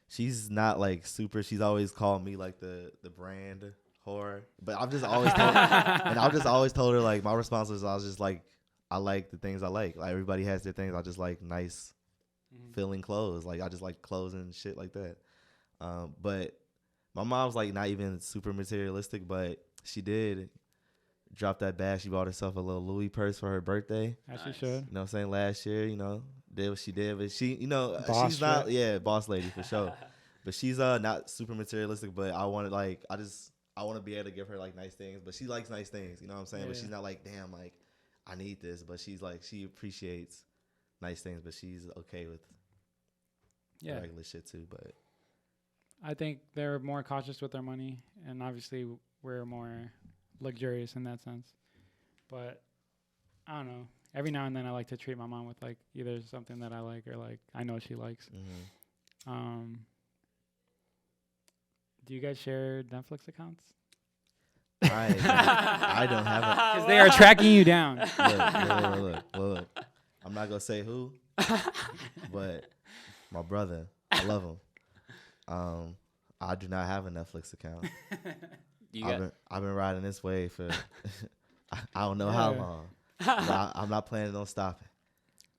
she's not like super. She's always called me like the brand whore, but I've just always told her like my response was I was just like I like the things I like. Like everybody has their things. I just like nice feeling clothes. Like I just like clothes and shit like that. But my mom's like not even super materialistic, but she did drop that bag. She bought herself a little Louis purse for her birthday. As she should. You know what I'm saying? Last year, did what she did. But she, Boss she's not, boss lady for sure. But she's not super materialistic, but I want to be able to give her like nice things. But she likes nice things, you know what I'm saying? But she's not like, damn, like I need this. But she's like, she appreciates nice things, but she's okay with regular shit too. But I think they're more cautious with their money, and obviously we're more luxurious in that sense. But I don't know. Every now and then I like to treat my mom with like either something that I like or like I know she likes. Do you guys share Netflix accounts? I don't have it because they are tracking you down. Look. I'm not gonna say who, but my brother, I love him. I do not have a Netflix account. I've been riding this way for I don't know how long. I'm not planning on stopping.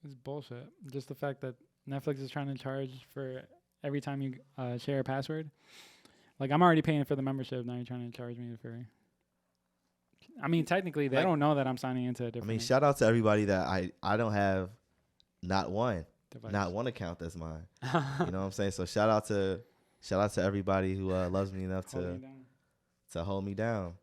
It's bullshit. Just the fact that Netflix is trying to charge for every time you share a password. Like I'm already paying for the membership. Now you're trying to charge me for. I mean, technically, they don't know that I'm signing into a different. I mean, shout out to everybody that I don't have not one account that's mine. You know what I'm saying? So shout out to everybody who loves me enough to hold me down.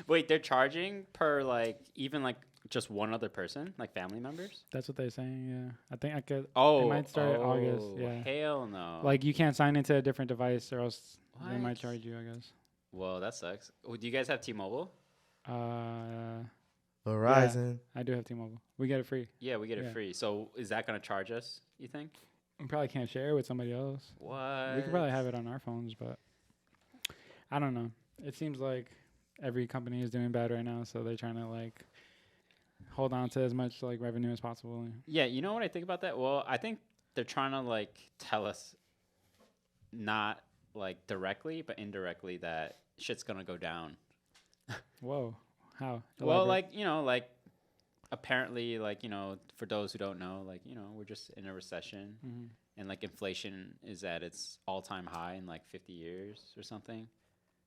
Wait, they're charging per like even like just one other person, like family members? That's what they're saying. Yeah, I think I could. Oh, it might start in August. Yeah, hell no. Like you can't sign into a different device, or else they might charge you. I guess. Well, that sucks. Oh, do you guys have T-Mobile? Verizon. Yeah, I do have T-Mobile. We get it free. Yeah, we get it free. So is that gonna charge us? You think? We probably can't share it with somebody else. What? We could probably have it on our phones, but I don't know. It seems like every company is doing bad right now, so they're trying to like hold on to as much like revenue as possible. Yeah, you know what I think about that? Well, I think they're trying to like tell us not like directly, but indirectly that shit's gonna go down. Whoa. How? Well, like, like apparently, like, for those who don't know, like, we're just in a recession and like inflation is at its all-time high in like 50 years or something.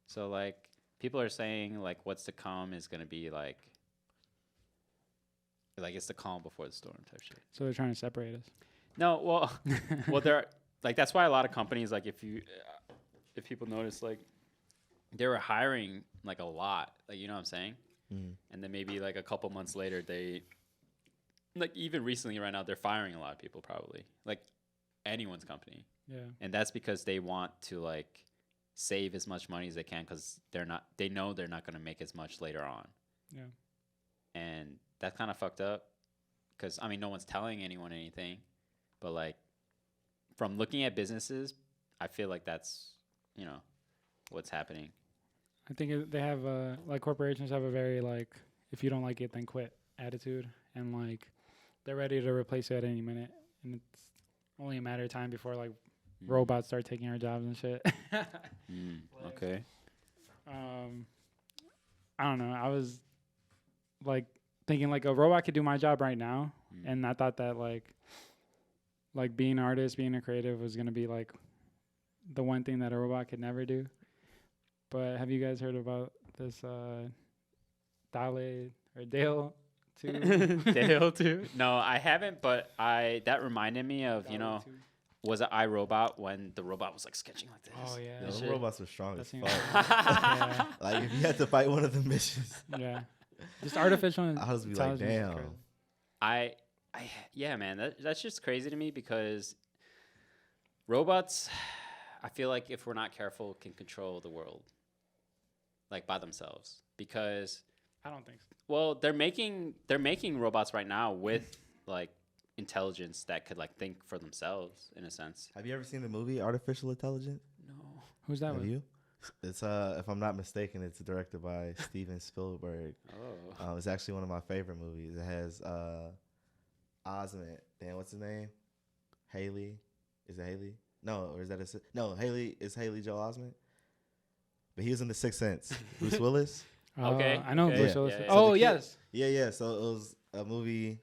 So like people are saying like what's to come is going to be like it's the calm before the storm type shit. So they're trying to separate us. No, well, they're like, that's why a lot of companies, like if people notice, like they were hiring like a lot, like, you know what I'm saying? And then maybe like a couple months later, they like even recently right now, they're firing a lot of people probably, like anyone's company. Yeah. And that's because they want to like save as much money as they can because they know they're not going to make as much later on. Yeah. And that's kind of fucked up because, I mean, no one's telling anyone anything. But like from looking at businesses, I feel like that's what's happening. I think they have like corporations have a very like if you don't like it then quit attitude, and like they're ready to replace you at any minute, and it's only a matter of time before like robots start taking our jobs and shit. Okay. I don't know. I was like thinking like a robot could do my job right now, and I thought that like being an artist, being a creative was gonna be like the one thing that a robot could never do. But have you guys heard about this Dale or Dale 2? Dale 2? No, I haven't, but that reminded me of, Dale 2. was it iRobot when the robot was like sketching like this? Oh yeah. Those robots were strong as That fuck. yeah. Like if you had to fight one of the missions, Yeah. Just artificial I was be like, intelligence is damn. crazy. Yeah, man, that's just crazy to me because robots, I feel like if we're not careful, can control the world, like by themselves. Because I don't think so. well, they're making robots right now with like intelligence that could like think for themselves in a sense. Have you ever seen the movie Artificial Intelligence? No. Who's that Have with? you? It's if I'm not mistaken, it's directed by Steven Spielberg. Oh. It's actually one of my favorite movies. It has Osment. Damn, what's his name? Haley. Is it Haley? No, or is that no? Haley is Haley Joel Osment. But he was in The Sixth Sense. Bruce Willis. Okay. I know Okay. Bruce Yeah, Willis. yeah, yeah. Oh So the kid- yes. Yeah. So it was a movie.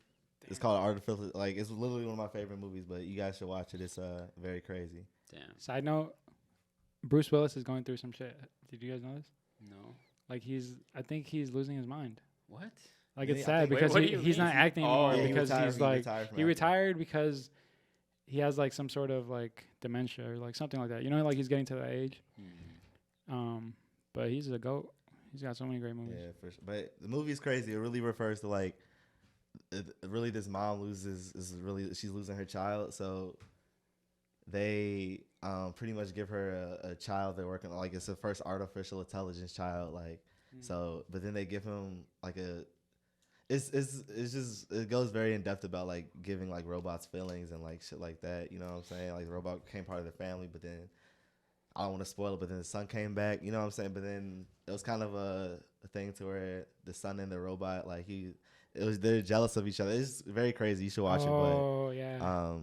It's called Artificial. Like it's literally one of my favorite movies. But you guys should watch it. It's very crazy. Damn. Side note: Bruce Willis is going through some shit. Did you guys know this? No. Like I think he's losing his mind. What? Like Yeah, it's I sad think- because Wait, what do you he's mean? not acting Oh. anymore Yeah, he because retired- he's he like retired from he acting. retired because he has like some sort of like dementia or like something like that. You know, like he's getting to that age. But he's a goat. He's got so many great movies. Yeah, for sure. But the movie's crazy. It really refers to like, really this mom she's losing her child. So they pretty much give her a child they're working on. Like it's the first artificial intelligence child. Like so, but then they give him like it's just it goes very in depth about like giving like robots feelings and like shit like that. You know what I'm saying? Like the robot became part of their family, but then I don't want to spoil it, but then the son came back, you know what I'm saying? But then it was kind of a thing to where the son and the robot, like they're jealous of each other. It's very crazy. You should watch it. Oh yeah. But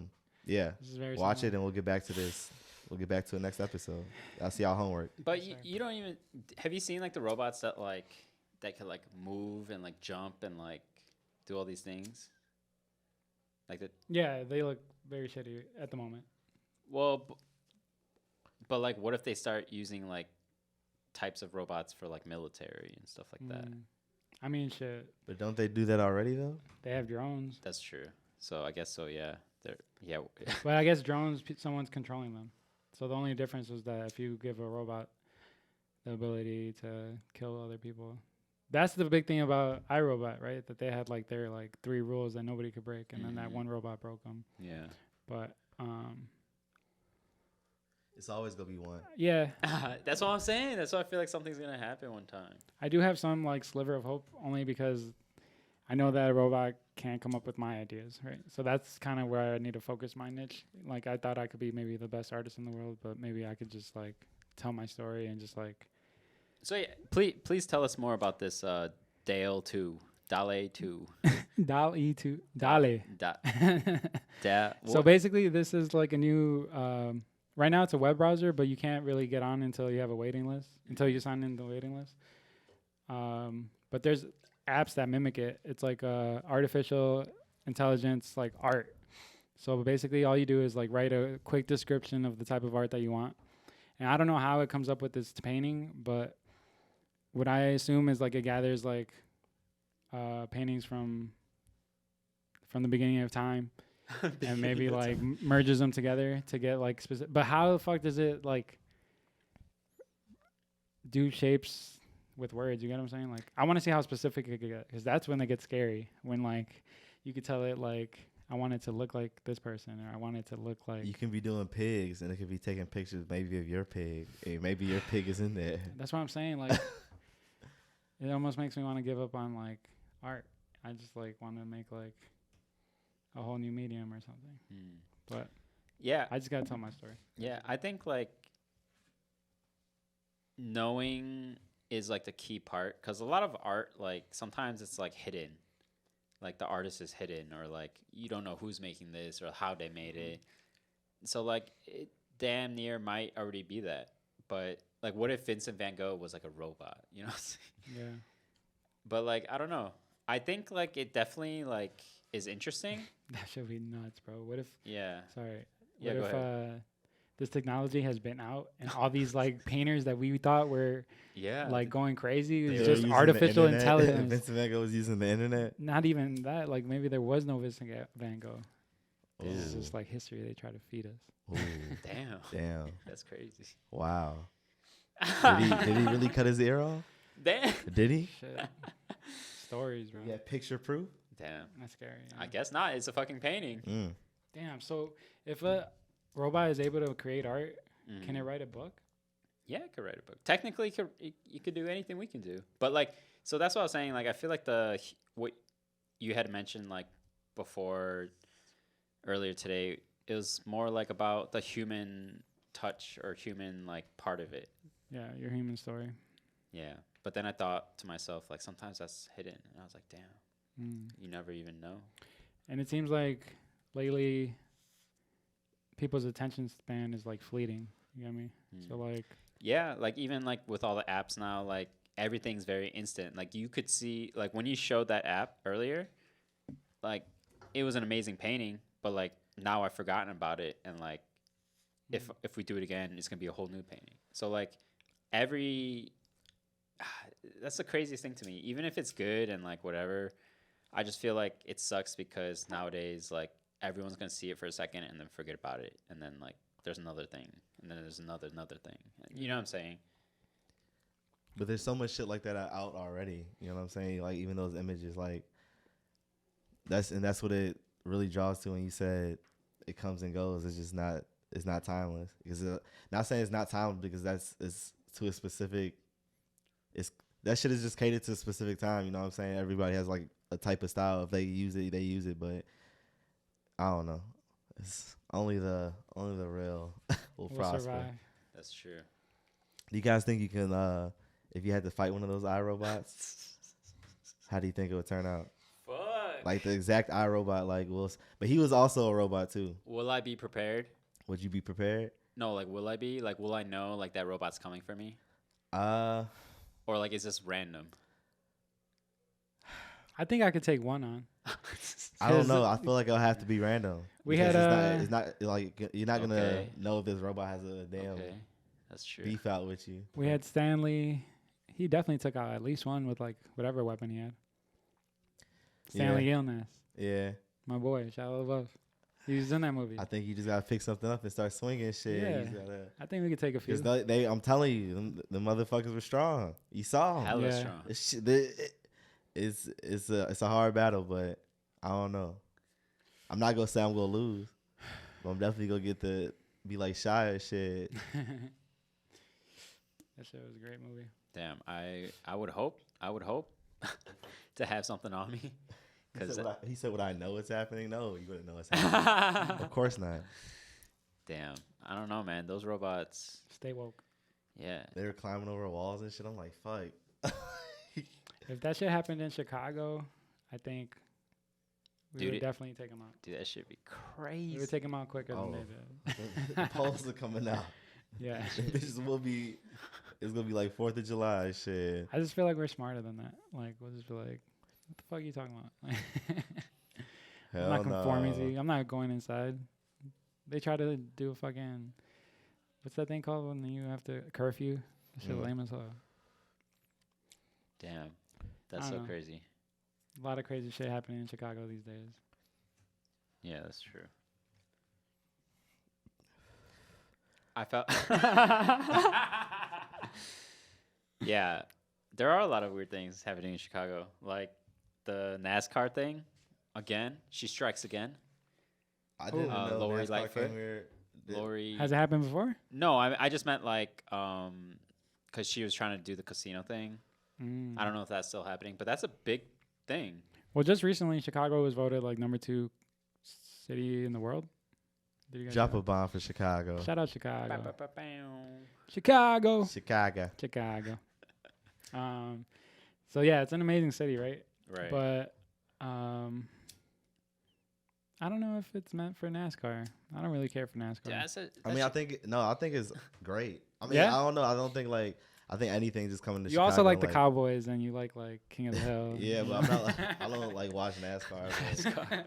yeah, This is very watch similar. it and we'll get back to this. We'll get back to the next episode. That's y'all homework. But Sorry. you don't even have you seen like the robots that could like move and like jump and like do all these things? Like that. Yeah, they look very shitty at the moment. Well, but like, what if they start using like types of robots for like military and stuff like that? I mean, shit. But don't they do that already though? They have drones, That's true. So I guess so. Yeah. but I guess drones, someone's controlling them. So the only difference is that if you give a robot the ability to kill other people, that's the big thing about iRobot, right? That they had like their like 3 rules that nobody could break, and then that one robot broke them. Yeah. But It's always gonna be one. yeah, That's what I'm saying. That's why I feel like something's gonna happen one time. I do have some like sliver of hope, only because I know that a robot can't come up with my ideas, right? So that's kind of where I need to focus my niche. Like I thought I could be maybe the best artist in the world, but maybe I could just like tell my story and just like. So yeah, please tell us more about this Dale 2. Dale 2. Dal-E to Dale. So basically, this is like a new. Right now, it's a web browser, but you can't really get on until you have a waiting list. Until you sign in the waiting list. But there's apps that mimic it. It's like artificial intelligence, like art. So basically, all you do is like write a quick description of the type of art that you want. And I don't know how it comes up with this painting, but what I assume is like it gathers like paintings from the beginning of time. And maybe like merges them together to get like specific. But how the fuck does it like do shapes with words? You get what I'm saying? Like I want to see how specific it could get, because that's when they get scary. When like you could tell it like I want it to look like this person, or I want it to look like. You can be doing pigs, and it could be taking pictures maybe of your pig. Hey, maybe your pig is in there. That's what I'm saying. Like it almost makes me want to give up on like art. I just like want to make like a whole new medium or something. But yeah, I just gotta tell my story. yeah, I think like knowing is like the key part, because a lot of art, like sometimes it's like hidden, like the artist is hidden, or like you don't know who's making this or how they made it. So like it damn near might already be that. But like, what if Vincent Van Gogh was like a robot? You know what I'm saying? Yeah. But like, I don't know. I think like it definitely like is interesting. That should be nuts, bro. What if? Yeah. Sorry. Yeah, What go if ahead. this technology has been out and all these like painters that we thought were Yeah. like going crazy They is were just using the artificial internet. intelligence. Vincent Van Gogh was using the internet. Not even that. Like maybe there was no Vincent Van Gogh. This is Ooh. just like history they try to feed us. Ooh, Damn. damn. That's crazy. Wow. Did he really cut his ear off? Damn. Did he? Shit. Stories, bro. Yeah, picture proof. Damn. That's scary. I guess not. It's a fucking painting. Damn. So if a robot is able to create art, can it write a book? Yeah, it could write a book. Technically, you could do anything we can do. But like, so that's what I was saying. Like, I feel like what you had mentioned like before earlier today, it was more like about the human touch or human like part of it. Yeah, your human story. Yeah. But then I thought to myself, like, sometimes that's hidden. And I was like, damn, you never even know. And it seems like lately people's attention span is like fleeting. You get me? So like, yeah, like even like with all the apps now, like everything's very instant. Like you could see, like when you showed that app earlier, like it was an amazing painting, but like now I've forgotten about it. And like, if we do it again, it's going to be a whole new painting. So like that's the craziest thing to me. Even if it's good and like whatever, I just feel like it sucks because nowadays like everyone's gonna see it for a second and then forget about it, and then like there's another thing, and then there's another thing. You know what I'm saying? But there's so much shit like that out already. You know what I'm saying? Like even those images, like that's what it really draws to when you said it comes and goes. It's not timeless. Because not saying it's not timeless because it's to a specific. That shit is just catered to a specific time. You know what I'm saying? Everybody has like a type of style. If they use it, they use it. But I don't know. It's only the real will prosper. survive. That's true. Do you guys think you can, if you had to fight one of those iRobots, how do you think it would turn out? Fuck. Like the exact iRobot, like but he was also a robot too. Will I be prepared? Would you be prepared? No, like will I be? Like will I know like that robot's coming for me? Or like is this random? I think I could take one on. I don't know. I feel like it'll have to be random. We because had it's not like you're not gonna Okay. know if this robot has a damn Okay, that's true. beef out with you. We had Stanley. He definitely took out at least one with like whatever weapon he had. Stanley Gilness, Yeah, my boy, shout out love. He was in that movie. I think you just gotta pick something up and start swinging shit. Yeah. You just gotta, I think we could take a few. because I'm telling you, the motherfuckers were strong. You saw them. Hella Yeah. strong. It's a hard battle, but I don't know. I'm not gonna say I'm gonna lose, but I'm definitely gonna get to be like shy or shit. That shit was a great movie. Damn, I would hope to have something on me. He said, "Would I know what's happening?" No, you wouldn't know what's happening. Of course not. Damn, I don't know, man. Those robots. Stay woke. Yeah. They were climbing over walls and shit. I'm like, fuck. If that shit happened in Chicago, I think we Dude, would definitely take him out. Dude, that should be We crazy. would take him out quicker than they did. The polls are coming out. Yeah. Bitches will be. It's gonna be like 4th of July shit. I just feel like we're smarter than that. Like, we'll just be like, what the fuck are you talking about? I'm not conforming to you. I'm not going inside. They try to do a fucking, what's that thing called when you have to, curfew? That shit lame as hell. Damn, that's I so don't know. crazy. A lot of crazy shit happening in Chicago these days. Yeah, that's true. I felt. Yeah, there are a lot of weird things happening in Chicago, like the NASCAR thing. Again, she strikes again. I didn't know Lori NASCAR Lightfoot. came here. Lori. Has it happened before? No, I just meant like because she was trying to do the casino thing. I don't know if that's still happening, but that's a big thing. Well, just recently, Chicago was voted like #2 city in the world. Did you guys Drop go? a bomb for Chicago. Shout out Chicago. Ba-ba-ba-bow. Chicago. Chicago. Chicago. So yeah, it's an amazing city, right? Right. But I don't know if it's meant for NASCAR. I don't really care for NASCAR. Yeah, I think it's great. I mean, Yeah? I don't know. I don't think I think anything just coming to You Chicago. also like the Cowboys and you like King of the Hill. Yeah, but I'm not. I don't like watch NASCAR.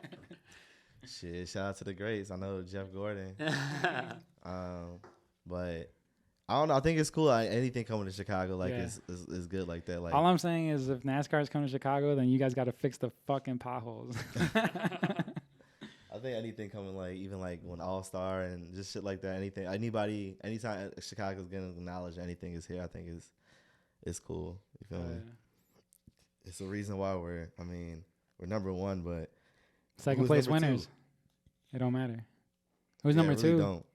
But shit, shout out to the greats. I know Jeff Gordon. But I don't know. I think it's cool. Anything coming to Chicago is good like that. Like all I'm saying is if NASCAR's coming to Chicago, then you guys got to fix the fucking potholes. I think anything coming even when All Star and just shit like that. Anytime Chicago's getting acknowledged, anything is here. I think is cool. You feel me? It's the reason why we're number one, but Second place winners. It don't matter. Who's Yeah, number it really two? don't.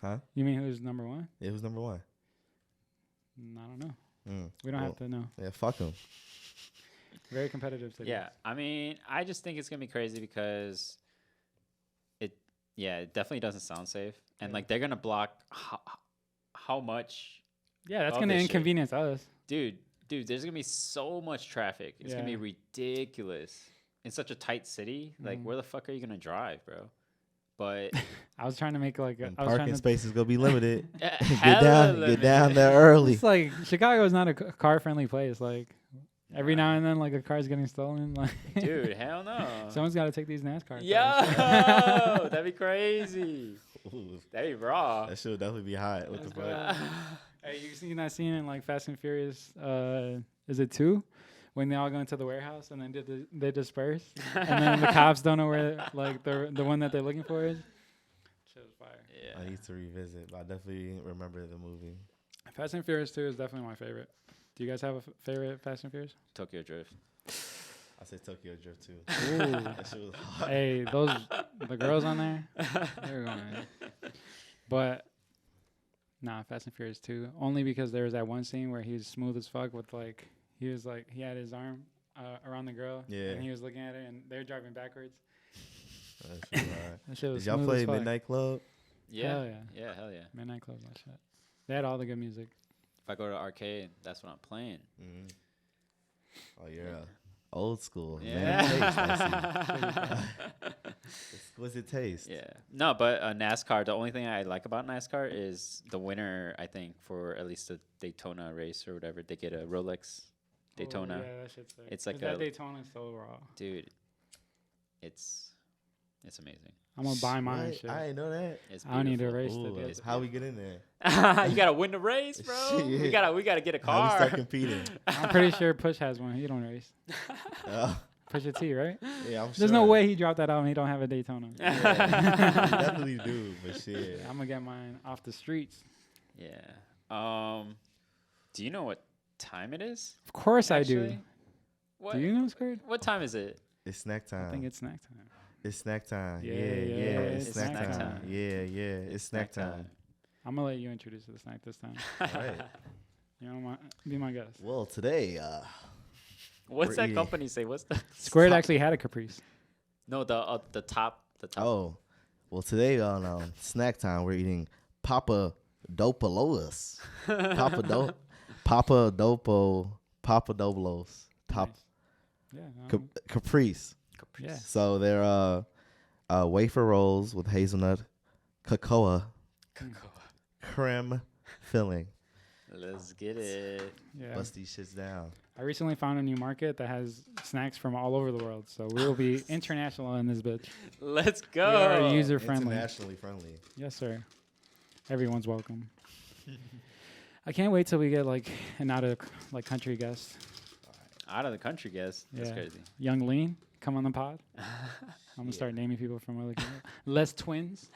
Huh? You mean who's number one? Yeah, who's number one? I don't know. We don't have to know. Yeah, fuck them. Very competitive city. Yeah, I mean, I just think it's gonna be crazy because it definitely doesn't sound safe, and they're gonna block how much, Yeah, that's All gonna this shit. inconvenience us. dude. There's gonna be so much traffic. It's gonna be Yeah. ridiculous in such a tight city. Like, where the fuck are you gonna drive, bro? But I was trying to make And parking spaces gonna be limited. hella Get down there early. It's like Chicago is not a car friendly place. Like every now and then, a car's getting stolen. Like dude, hell no. someone's got to take these NASCAR. Yo, cars. that'd be crazy. Ooh, That'd be raw. that shit would definitely be hot. What the fuck? Hey, you seen that scene in Fast and Furious? Is it 2? When they all go into the warehouse and then they disperse, and then the cops don't know where the one that they're looking for is. Shit was fire. Yeah. I need to revisit, but I definitely remember the movie. Fast and Furious 2 is definitely my favorite. Do you guys have a favorite Fast and Furious? Tokyo Drift. I said Tokyo Drift too. Ooh. That shit was hot. Hey, the girls on there, they're going. But nah, Fast and Furious 2. Only because there was that one scene where he was smooth as fuck with he had his arm around the girl. Yeah. And he was looking at her and they're driving backwards. That shit was hot. That shit was Did y'all smooth play as fuck. Midnight Club? Yeah. Hell yeah. Yeah, hell yeah. Midnight Club, that shit. They had all the good music. If I go to the arcade, that's what I'm playing. Mm-hmm. Oh, you're old school. Yeah. Man, taste, exquisite taste. Yeah. No, but NASCAR, the only thing I like about NASCAR is the winner, I think, for at least the Daytona race or whatever, they get a Rolex Daytona. Oh, yeah, that shit's sick. It's like that a- Daytona's so raw. Dude, it's amazing. I'm gonna buy mine. What? Shit. I didn't know that. It's I don't need a beautiful. race Ooh, to do It's how we get in there? You gotta win the race, bro. We Shit. gotta get a How we car. start competing? I'm pretty sure Push has one. He don't race. Push a T, right? Yeah, I'm sure. There's no way he dropped that out and he don't have a Daytona. Yeah, you definitely do, but shit. I'm gonna get mine off the streets. Yeah. Do you know what time it is? Of course I Actually? do. What? Do you know, Squirt? What time is it? It's snack time. I think it's snack time. It's snack time. Yeah, Yeah, yeah, It's snack time. Yeah, it's snack Snack time. I'm gonna let you introduce the snack this time. All right. You know, be my guest. Well, today, What's We're that eating. company say? What's the Squirt actually had a Caprice. No, the top. oh, well, today on snack time, we're eating Papa Dopaloas. Papa Dopolos. Top Nice. Yeah. Caprice. Yeah. So they're wafer rolls with hazelnut, cocoa, creme filling. Let's get it. Yeah. Bust these shits down. I recently found a new market that has snacks from all over the world, so we will be international in this bitch. Let's We are go. user friendly. Internationally friendly. Yes, sir. Everyone's welcome. I can't wait till we get an out of country guest. Out of the country, guess. That's Yeah. crazy. Young Lean, come on the pod. I'm gonna start naming people from other countries. Les Twins.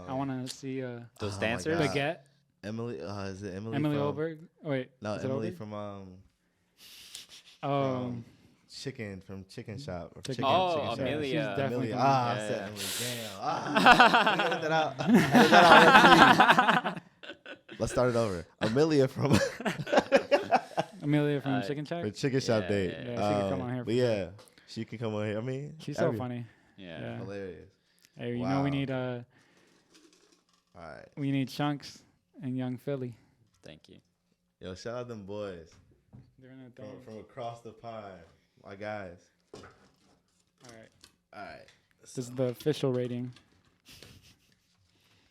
I want to see Those Oh my dancers. God. Baguette. Emily, is it Emily? Emily from, Olberg. Oh, wait. No, is it Emily Olberg? from Chicken Shop. Or Chicken Oh, Shop. Amelia. She's definitely Amelia. coming. I Yeah. said Emily. Damn. Edit that out. Edit that out, please. Let's start it over. Amelia from Amelia from Alright. Chicken Shack. the Chicken Shop Yeah, date. yeah, yeah. She could come on here But for yeah, she can come on here. I mean, She's so funny. Yeah. Yeah. Hilarious. Hey, you know we Wow. need All right. We need Chunks and Young Philly. Thank you. Yo, shout out them boys They're in a from across the pond. My guys. All right. All right. This is the official rating.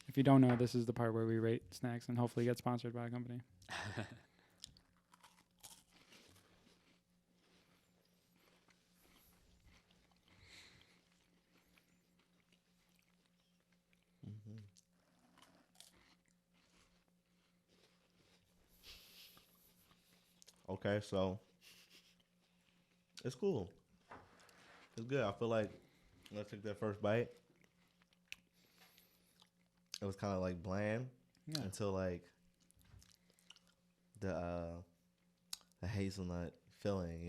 If you don't know, this is the part where we rate snacks and hopefully get sponsored by a company. Okay, so it's cool. It's good. I feel like when I took that first bite, it was kind of like bland until like the hazelnut filling,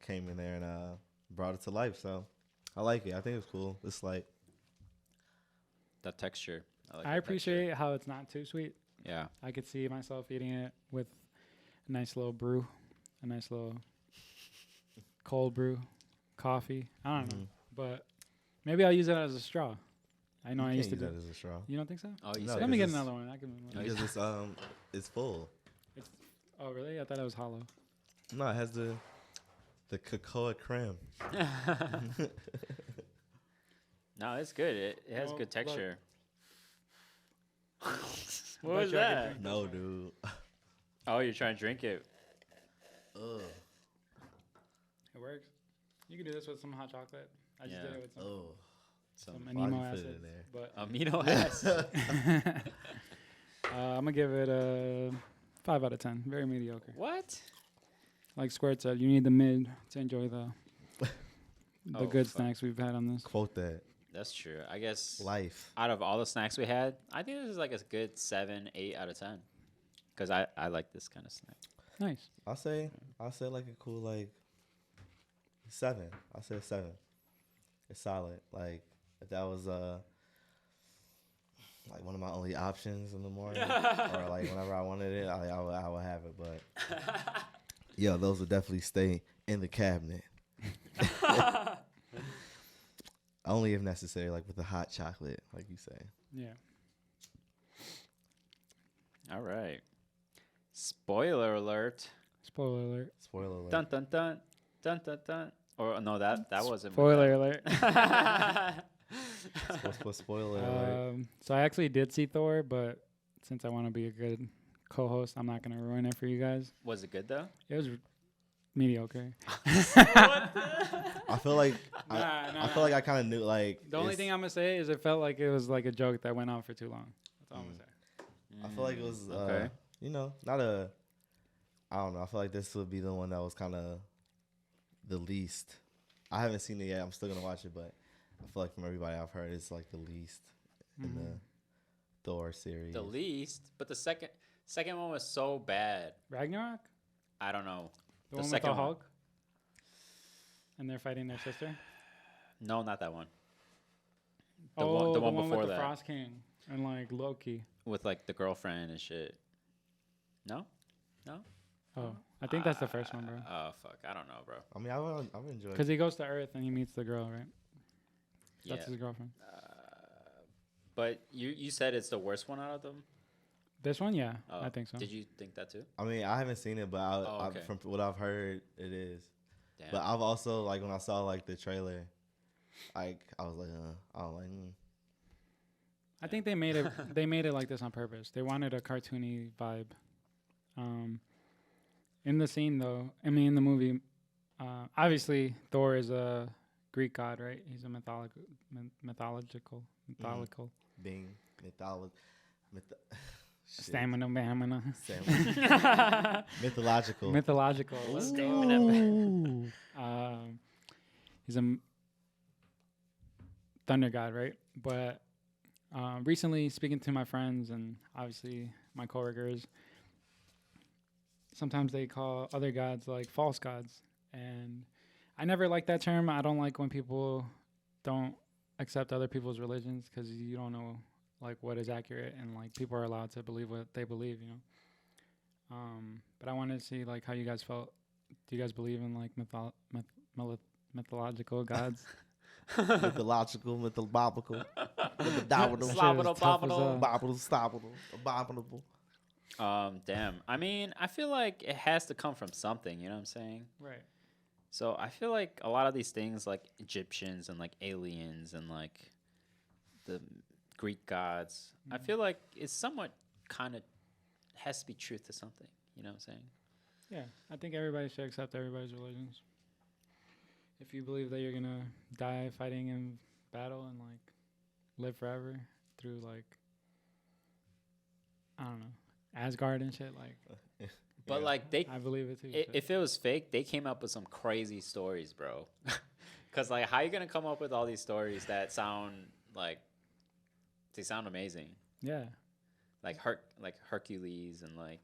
came in there and brought it to life. So I like it. I think it's cool. It's like That texture. I Like the texture. appreciate how it's not too sweet. Yeah. I could see myself eating it with a nice little brew, a nice little cold brew, coffee. I don't know, but maybe I'll use it as a straw. I know I used to use do. that as a straw. You don't think so? Oh, you No, said Let me get it's- another one. I can. Because it's full. Oh, really? I thought it was hollow. No, it has the cocoa creme. No, it's good. It has Well, good texture. I What bet was you I could that? drink No, this one. dude. Oh, you're trying to drink it. Ugh. It works. You can do this with some hot chocolate. I just Yeah. did it with some, Oh. some Why'd you amino put it in acids. there? But Amino acid. I'm gonna give it a 5 out of 10. Very mediocre. What? Like Squirt said, you need the mid to enjoy the Oh, good fuck. snacks we've had on this. Quote that. That's true. I guess Life. out of all the snacks we had, I think this is like a good 7, 8 out of 10. Because I like this kind of snack. Nice. I'll say like a cool like 7. I'll say a 7. It's solid. Like if that was like one of my only options in the morning, or like whenever I wanted it, I would have it. But yeah, those would definitely stay in the cabinet. Only if necessary, like with the hot chocolate, like you say. Yeah. All right. Spoiler alert. Spoiler alert. Spoiler alert. Dun dun dun dun dun dun. Or no, that wasn't. Spoiler alert. Spoiler alert. So I actually did see Thor, but since I want to be a good co-host, I'm not gonna ruin it for you guys. Was it good though? It was mediocre. I feel like I feel like I kind of knew like The only thing I'm gonna say is it felt like it was like a joke that went on for too long. That's all I'm gonna say. I feel like it was Okay. not a. I don't know. I feel like this would be the one that was kind of the least. I haven't seen it yet. I'm still gonna watch it, but I feel like from everybody I've heard, it's like the least in the Thor series. The least, but the second one was so bad. Ragnarok? I don't know. The The one with second the one. Hulk? And they're fighting their sister? No, not that one. The one with before the that. Frost King and like Loki. With like the girlfriend and shit. No? Oh, I think that's the first one, bro. Oh fuck, I don't know, bro. I mean, I've enjoyed. Because he goes to Earth and he meets the girl, right? Yeah. That's his girlfriend. But you said it's the worst one out of them. This one, yeah, Oh, I think so. Did you think that too? I mean, I haven't seen it, but Okay. from what I've heard, it is. Damn. But I've also like when I saw like the trailer, like I was like, I was like, I think they made it. They made it like this on purpose. They wanted a cartoony vibe. In the scene, though, I mean, in the movie, obviously Thor is a Greek god, right? He's a mythological. being Stamina, stamina. mythological. Mythological. Let's go. He's a thunder god, right? But recently, speaking to my friends and obviously my coworkers, sometimes they call other gods like false gods, and I never like that term. I don't like when people don't accept other people's religions because you don't know like what is accurate, and like people are allowed to believe what they believe, you know. But I wanted to see like how you guys felt. Do you guys believe in like mythological gods? mythological. Abominable. Slobberable, Slobbable, bobbable. Abominable. Abominable. Damn. I mean, I feel like it has to come from something. You know what I'm saying? Right. So I feel like a lot of these things, like Egyptians and like aliens and like the Greek gods, I feel like it's somewhat kind of has to be truth to something. You know what I'm saying? Yeah, I think everybody should accept everybody's religions. If you believe that you're gonna die fighting in battle and like live forever through like I don't know Asgard and shit, like But like I believe it too. if it was fake, they came up with some crazy stories, bro. Cause like, how you gonna come up with all these stories that sound like they sound amazing? Yeah. Like Hercules and like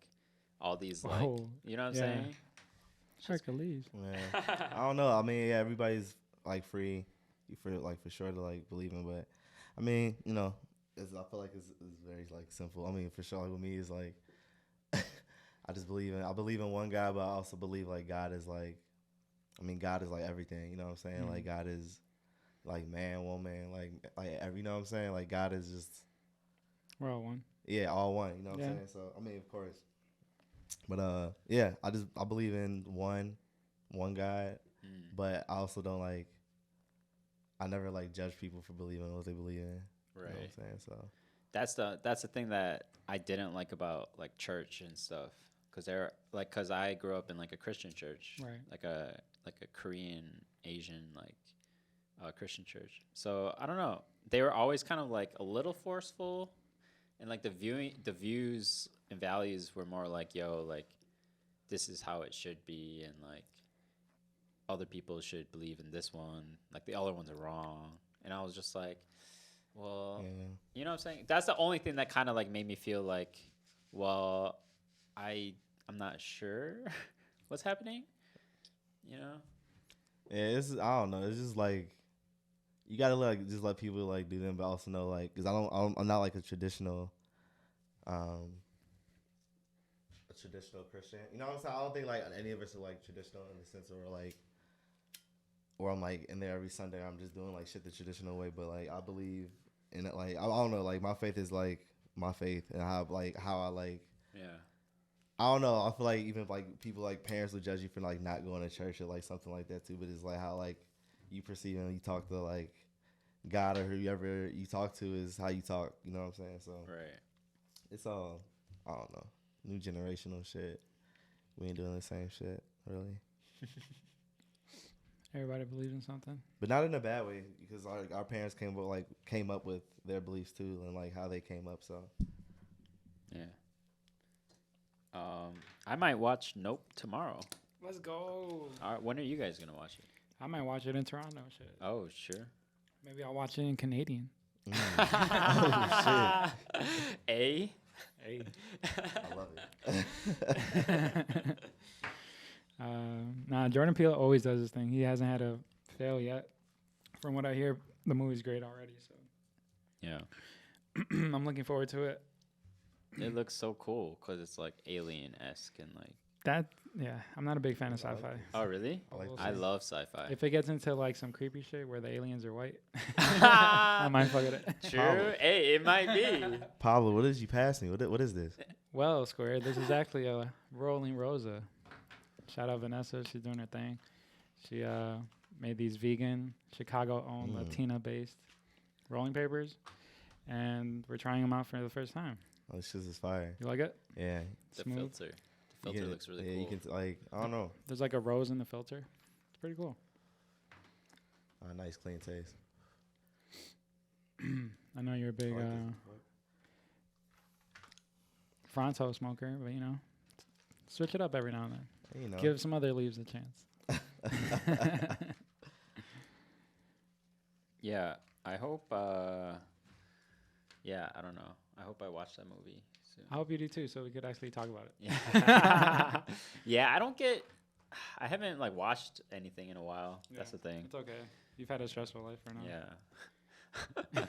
all these like Whoa. you know what I'm Yeah. saying? Hercules. Yeah. I don't know. I mean, yeah, everybody's like free for sure to like believe in, but I mean, you know, I feel like it's very like simple. I mean, for sure, like with me, is like I believe in one God, but I also believe like God is like, I mean, God is like everything. You know what I'm saying? Like God is like man, woman, like every. You know what I'm saying? Like God is just. We're all one. Yeah, all one. You know what I'm saying? So I mean, of course. But yeah, I believe in one God, but I also don't like. I never like judge people for believing in what they believe in. Right. You know what I'm saying? So That's the thing that I didn't like about like church and stuff, cause I grew up in like a Christian church, Right. like a Korean Asian like Christian church. So I don't know. They were always kind of like a little forceful, and like the views and values were more like, yo, like this is how it should be, and like other people should believe in this one, like the other ones are wrong. And I was just like, well, you know what I'm saying? That's the only thing that kind of like made me feel like, well, I'm not sure what's happening, you know? yeah, I don't know. It's just like you gotta like just let people like do them, but also know like because I'm not like a traditional Christian. You know what I'm saying? I don't think like any of us are like traditional in the sense of like. Or I'm like in there every Sunday. I'm just doing like shit the traditional way, but like I believe in it. Like I don't know. Like my faith is like my faith, and how I like. Yeah. I don't know. I feel like even like people like parents would judge you for like not going to church or like something like that too. But it's like how like you perceive and you talk to like God or whoever you talk to is how you talk. You know what I'm saying? So Right. it's all I don't know. New generational shit. We ain't doing the same shit really. Everybody believes in something. But not in a bad way, because our parents came up with their beliefs too, and like how they came up. So Yeah. I might watch Nope tomorrow. Let's go. All right, when are you guys gonna watch it? I might watch it in Toronto. Shit. Oh, sure. Maybe I'll watch it in Canadian. Oh shit! A. Hey. I love it. Nah, Jordan Peele always does this thing. He hasn't had a fail yet. From what I hear, the movie's great already. So Yeah. I'm looking forward to it. It looks so cool because it's like alien-esque and like. That yeah, I'm not a big fan of sci-fi. Oh really? I love sci-fi. If it gets into like some creepy shit where the aliens are white, I might fuck with it. True. Hey, it might be. Pablo, what did you pass me? What is this? Well, Square, this is actually a Rolling Rosa. Shout out Vanessa, she's doing her thing. She made these vegan, Chicago-owned, Latina-based rolling papers, and we're trying them out for the first time. Oh, this shit is fire. You like it? Yeah. The Smooth. filter. The filter looks really cool. You can like I don't know. There's like a rose in the filter. It's pretty cool. Nice clean taste. I know you're a big Fronto smoker, but you know, switch it up every now and then. You know. Give some other leaves a chance. Yeah, I hope. Yeah, I don't know. I hope I watch that movie soon. I hope you do too, so we could actually talk about it. Yeah. Yeah, I haven't like watched anything in a while. Yeah, That's the thing. It's okay. You've had a stressful life for now. Yeah.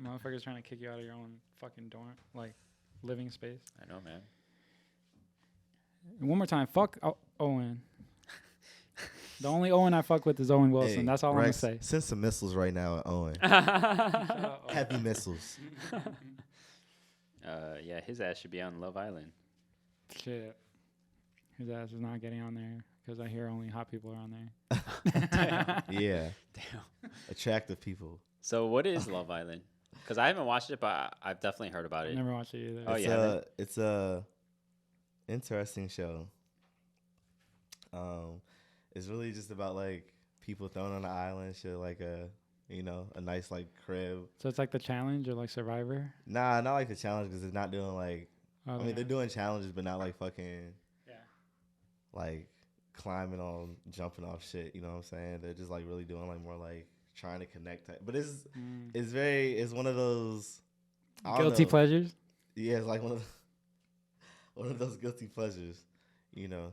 Motherfuckers trying to kick you out of your own fucking dorm, like living space. I know, man. And one more time, fuck Owen. The only Owen I fuck with is Owen Wilson. Hey, That's all Rex, I'm gonna say. send some missiles right now at Owen. Shout out Owen. Heavy missiles. Yeah, his ass should be on Love Island. Shit. His ass is not getting on there because I hear only hot people are on there. Yeah. Damn. Attractive people. So what is Love Island? Because I haven't watched it, but I've definitely heard about I it. never watched it either. Oh, It's yeah, it's a interesting show. It's really just about like people thrown on the island, shit like a nice like crib. So it's like the challenge or like Survivor. Nah, not like the challenge because it's not doing like. Oh, I mean, yeah. they're doing challenges, but not like fucking. Yeah. Like climbing on, jumping off shit. You know what I'm saying? They're just like really doing like more like trying to connect. But it's one of those I don't Guilty know. pleasures. Yeah, it's like one of those guilty pleasures. You know.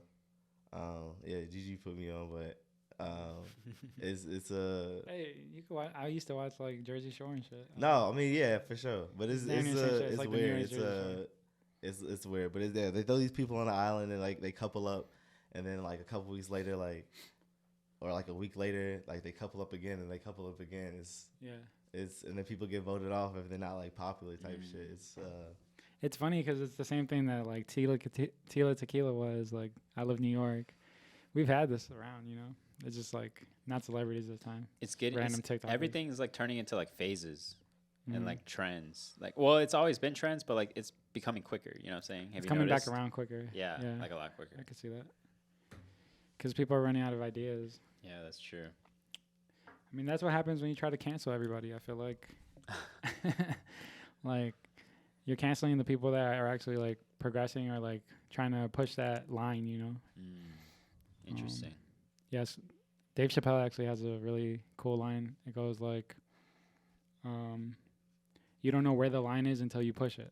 Yeah, Gigi put me on, but it's a. Hey, you can watch. I used to watch like Jersey Shore and shit. No, I mean yeah, for sure, but it's Damn near the same shit. It's like the weird. newest Jersey Shore. It's weird, but it's there. They throw these people on the island and like they couple up, and then like a couple weeks later, or like a week later, like they couple up again and they couple up again. It's and then people get voted off if they're not like popular type shit. It's funny because it's the same thing that like Tila Tequila was like. I Love New York. We've had this around, you know. It's just like not celebrities this time. It's getting Random TikTokers. Everything is like turning into like phases and like trends. Like, well, it's always been trends, but like it's becoming quicker. You know what I'm saying? Have It's you coming noticed? back around quicker. Yeah, like a lot quicker. I could see that. Because people are running out of ideas. Yeah, that's true. I mean, that's what happens when you try to cancel everybody. I feel like, like, you're canceling the people that are actually like progressing or like trying to push that line. You know. Interesting. Yes, Dave Chappelle actually has a really cool line. It goes like, "You don't know where the line is until you push it."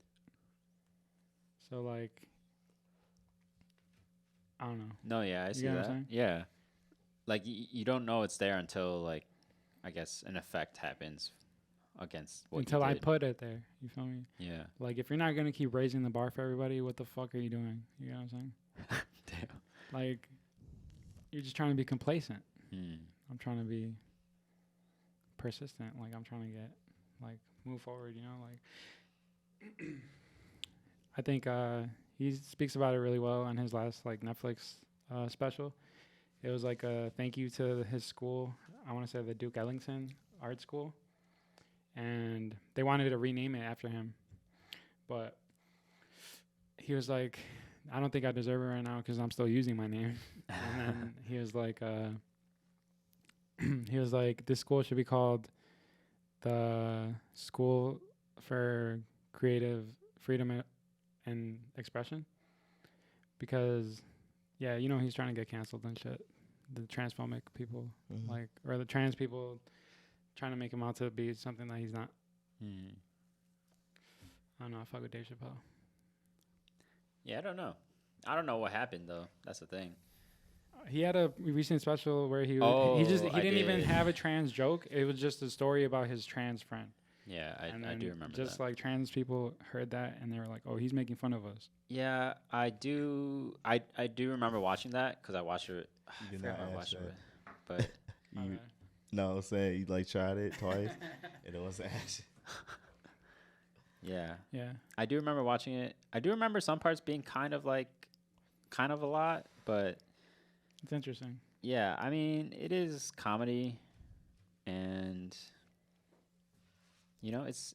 So like, I don't know. No, yeah, I see get what I'm that. saying? Yeah, like you don't know it's there until like, I guess an effect happens against what Until you I did. put it there. You feel me? Yeah. Like, if you're not gonna keep raising the bar for everybody, what the fuck are you doing? You know what I'm saying? Damn. Like, you're just trying to be complacent. Hmm. I'm trying to be persistent. Like, I'm trying to get, like, move forward, you know? Like, I think he speaks about it really well on his last, like, Netflix special. It was, like, a thank you to his school. I want to say the Duke Ellington Art School. And they wanted to rename it after him. But he was like, I don't think I deserve it right now because I'm still using my name. And then he was like, this school should be called the School for Creative Freedom and Expression. Because, yeah, you know, he's trying to get canceled and shit. The transphobic people, like, or the trans people trying to make him out to be something that he's not. I don't know. I fuck with Dave Chappelle. Yeah, I don't know. I don't know what happened though. That's the thing. He had a recent special where he I didn't even did. have a trans joke. It was just a story about his trans friend. Yeah, And I then do remember just that. like trans people heard that and they were like, "Oh, he's making fun of us." Yeah, I do. I do remember watching that because I watched it. You I did not forgot I ask watched that. it, but You, no, I'm saying you like tried it twice and it wasn't action. yeah, Yeah. I do remember watching it. I do remember some parts being kind of a lot, but It's interesting. yeah, I mean, it is comedy, and you know, it's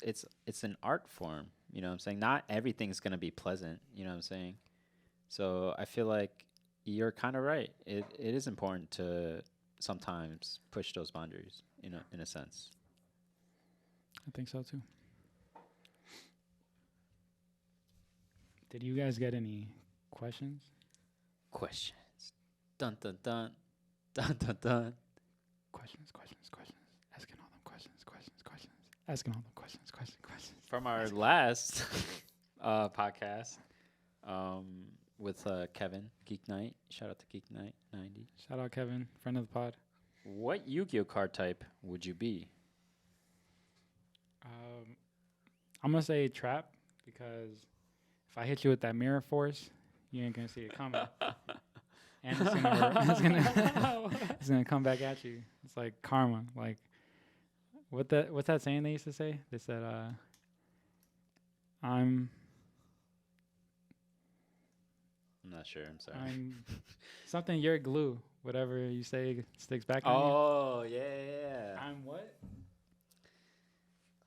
an art form. You know what I'm saying? Not everything's gonna be pleasant. You know what I'm saying? So I feel like you're kind of right. It is important to sometimes push those boundaries. In a sense. I think so too. Did you guys get any questions? Questions. Dun dun dun. Dun dun dun. Questions. Asking all them questions. Asking all them questions. From our last podcast with Kevin, Geek Night. Shout out to Geek Night 90. Shout out Kevin, friend of the pod. What Yu-Gi-Oh card type would you be? I'm gonna say trap because if I hit you with that mirror force, you ain't gonna see it coming. and it's gonna it's gonna come back at you. It's like karma. Like what's that saying they used to say? They said, I'm not sure. I'm sorry. I'm something. You're glue. Whatever you say sticks back on you. Oh yeah. I'm what?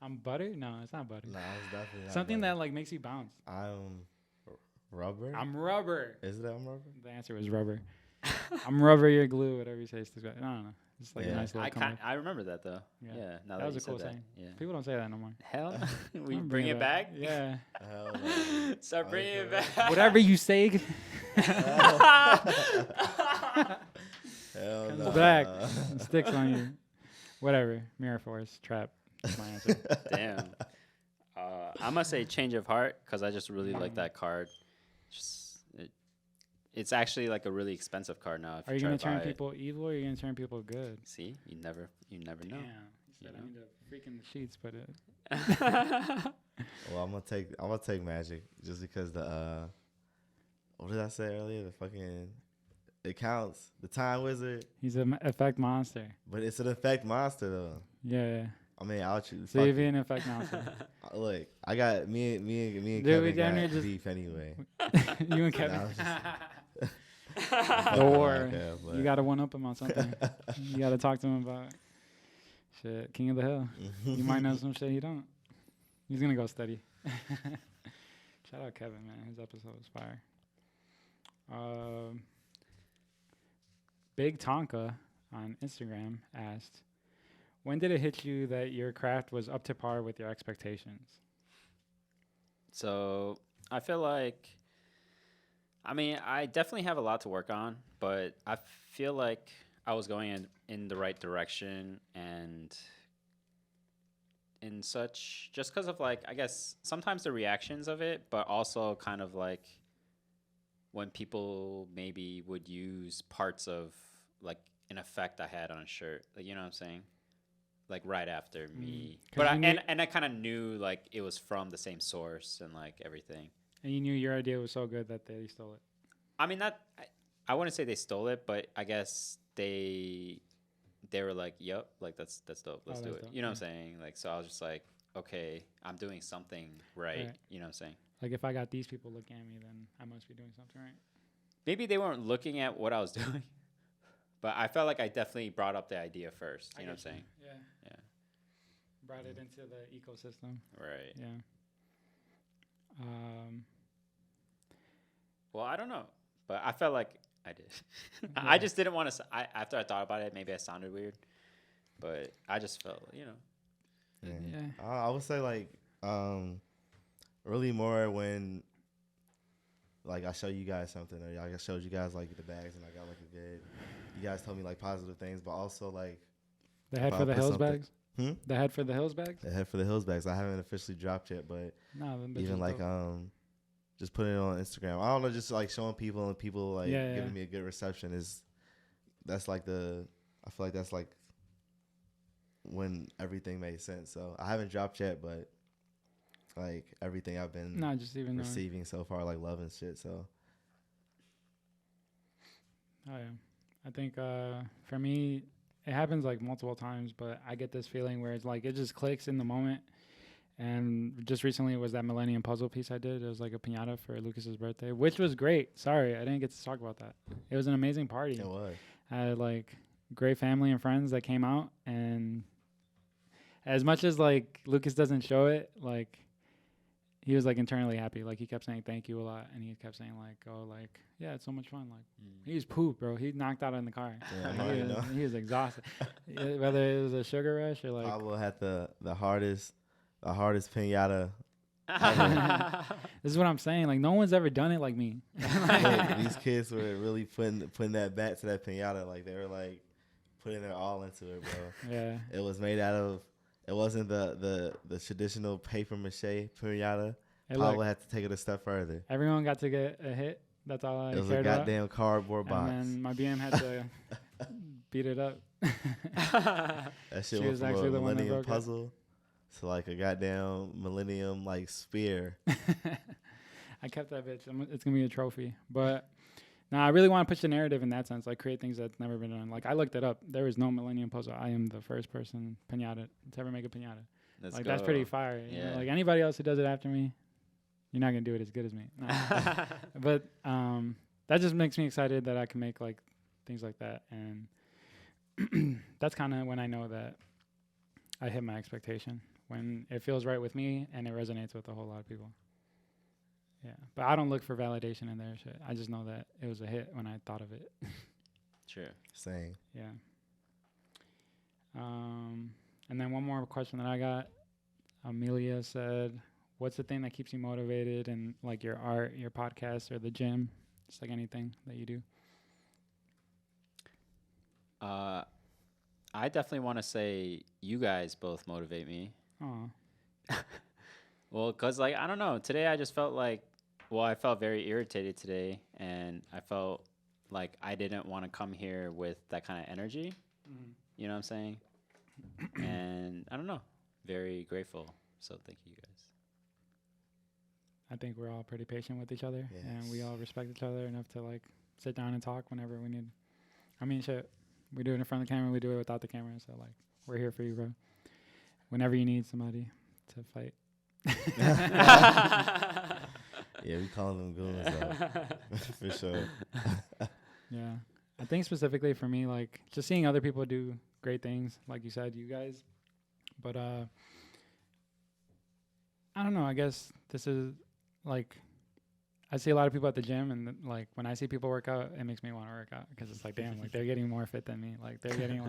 I'm butter? No, it's not butter. No, it's definitely not Something butter. that like makes you bounce. I'm rubber. I'm rubber. Is it I'm rubber? The answer was rubber. I'm rubber. You're glue. Whatever you say sticks back. No. It's like a Yeah. nice little comeback. I remember that though. Yeah. Yeah. Now That was you a cool said saying. that. Yeah. People don't say that no more. Hell, we I'm bring bringing it back. Yeah. Hell no. Start bringing it Okay. back. Whatever you say. Hell Comes no. back. It sticks on you. Whatever. Mirror force. Trap. That's my answer. Damn. I must say change of heart because I just really like that card. It's actually like a really expensive card now. If Are you try gonna to buy turn it. people evil or are you gonna turn people good? See, you never know. Damn. You said know? I need to freaking the sheets, but Well, I'm gonna take magic just because the what did I say earlier? The fucking it counts. The time wizard, he's an effect monster. but it's an effect monster though. Yeah. I mean, I'll choose. So you'd be an effect monster. Look, I got me and Dude, we Kevin damn got near just- beef anyway. You and Kevin. I was just- The war. Okay, but- You gotta one up him on something. You gotta talk to him about shit. King of the Hill. You might know some shit he don't. He's gonna go study. Shout out Kevin, man. His episode was fire. Big Tonka on Instagram asked, when did it hit you that your craft was up to par with your expectations? So I feel like, I mean, I definitely have a lot to work on, but I feel like I was going in the right direction and in such, just because of like, I guess sometimes the reactions of it, but also kind of like when people maybe would use parts of like an effect I had on a shirt, like, you know what I'm saying? Like right after me, 'Cause but you I, knew- and I kind of knew like it was from the same source and like everything. And you knew your idea was so good that they stole it. I mean, I wouldn't say they stole it, but I guess they were like, "Yep, like that's dope. Let's do that's it." dope, You know what yeah. I'm saying? Like, so I was just like, "Okay, I'm doing something right." Right. You know what I'm saying? Like if I got these people looking at me, then I must be doing something right. Maybe they weren't looking at what I was doing, but I felt like I definitely brought up the idea first. You know what I'm saying? Yeah. Yeah. Brought it into the ecosystem. Right. Yeah. Well, I don't know, but I felt like I did. I just didn't want to. After I thought about it, maybe I sounded weird, but I just felt, you know. Yeah. I would say like really more when like I show you guys something or I showed you guys like the bags and I got like a good. You guys told me like positive things, but also like The head If for I the put Hills something- bags? Hmm? The head for the Hills bags? the head for the Hills bags. I haven't officially dropped yet, but No, them bitches even like dope. just putting it on Instagram. I don't know, just like showing people and people like Yeah, giving yeah. me a good reception that's like I feel like that's like when everything made sense. So I haven't dropped yet, but like everything I've been No, just even knowing. receiving so far, like love and shit. So Oh yeah, I think for me, it happens like multiple times, but I get this feeling where it's like it just clicks in the moment. And just recently was that Millennium Puzzle piece I did. It was like a piñata for Lucas's birthday, which was great. Sorry, I didn't get to talk about that. It was an amazing party. it was. I had like great family and friends that came out, and as much as like Lucas doesn't show it, like he was like internally happy. Like he kept saying thank you a lot, and he kept saying like, oh, like yeah, it's so much fun. Like he was pooped, bro. He knocked out in the car. Yeah, Like, I know. he was exhausted. Whether it was a sugar rush or like Pablo had the hardest pinata. this is what I'm saying. Like no one's ever done it like me. Look, these kids were really putting that back to that pinata. Like they were like putting their all into it, bro. Yeah. It was made out of. It wasn't the traditional paper mache pinata. Hey, Pablo look, had to take it a step further. everyone got to get a hit. That's all I It was a cared about. goddamn cardboard box. And then my BM had to beat it up. That shit She went was from actually a the one that millennium broke it. puzzle to like a goddamn millennium like spear. I kept that bitch. It's gonna be a trophy. But No, I really want to push the narrative in that sense, like create things that's never been done. Like I looked it up. There is no Millennium Puzzle. I am the first person pinata to ever make a pinata. Let's Like go. that's pretty fire. You know? Yeah. Like anybody else who does it after me, you're not gonna do it as good as me. No. But that just makes me excited that I can make like things like that, and that's kind of when I know that I hit my expectation, when it feels right with me and it resonates with a whole lot of people. Yeah, but I don't look for validation in their shit. I just know that it was a hit when I thought of it. True. Same. Yeah. And then one more question that I got. Amelia said, "What's the thing that keeps you motivated in like your art, your podcast, or the gym? Just like anything that you do." I definitely want to say you guys both motivate me. Oh, Well, because, like, I don't know. Today I just felt like, well, I felt very irritated today. And I felt like I didn't want to come here with that kind of energy. You know what I'm saying? And I don't know. Very grateful. So thank you guys. I think we're all pretty patient with each other, and we Yes. all respect each other enough to like sit down and talk whenever we need. I mean, shit, we do it in front of the camera, we do it without the camera. So like, we're here for you, bro. Whenever you need somebody to fight. Yeah, we calling them goons though. For sure. Yeah. I think specifically for me, like just seeing other people do great things, like you said, you guys. But I don't know, I guess this is like I see a lot of people at the gym, and like when I see people work out, it makes me want to work out because it's like, damn, like they're getting more fit than me. Like they're getting